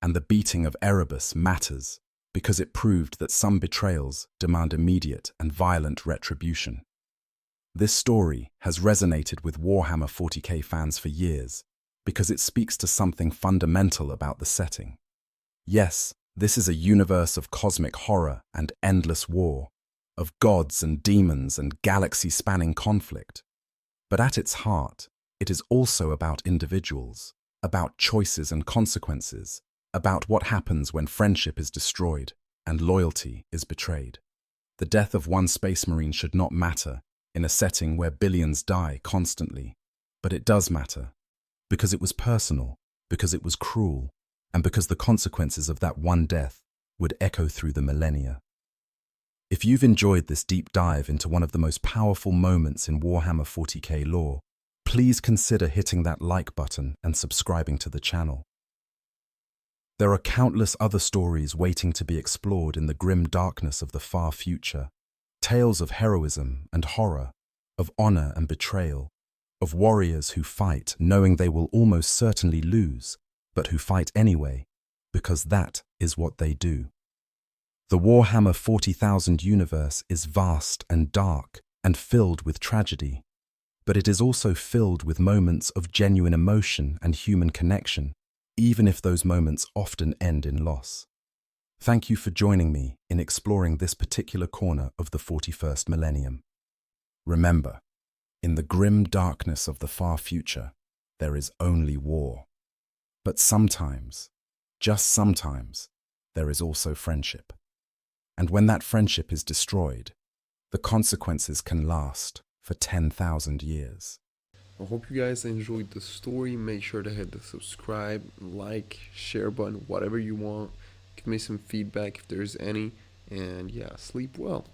and the beating of Erebus matters because it proved that some betrayals demand immediate and violent retribution. This story has resonated with Warhammer 40k fans for years because it speaks to something fundamental about the setting. Yes, this is a universe of cosmic horror and endless war, of gods and demons and galaxy-spanning conflict. But at its heart, it is also about individuals, about choices and consequences, about what happens when friendship is destroyed and loyalty is betrayed. The death of one space marine should not matter in a setting where billions die constantly, but it does matter because it was personal, because it was cruel, and because the consequences of that one death would echo through the millennia. If you've enjoyed this deep dive into one of the most powerful moments in Warhammer 40k lore, please consider hitting that like button and subscribing to the channel. There are countless other stories waiting to be explored in the grim darkness of the far future. Tales of heroism and horror, of honor and betrayal, of warriors who fight knowing they will almost certainly lose, but who fight anyway, because that is what they do. The Warhammer 40,000 universe is vast and dark and filled with tragedy, but it is also filled with moments of genuine emotion and human connection, even if those moments often end in loss. Thank you for joining me in exploring this particular corner of the 41st millennium. Remember, in the grim darkness of the far future, there is only war. But sometimes, just sometimes, there is also friendship. And when that friendship is destroyed, the consequences can last for 10,000 years. I hope you guys enjoyed the story. Make sure to hit the subscribe, like, share button, whatever you want. Give me some feedback if there's any. And yeah, sleep well.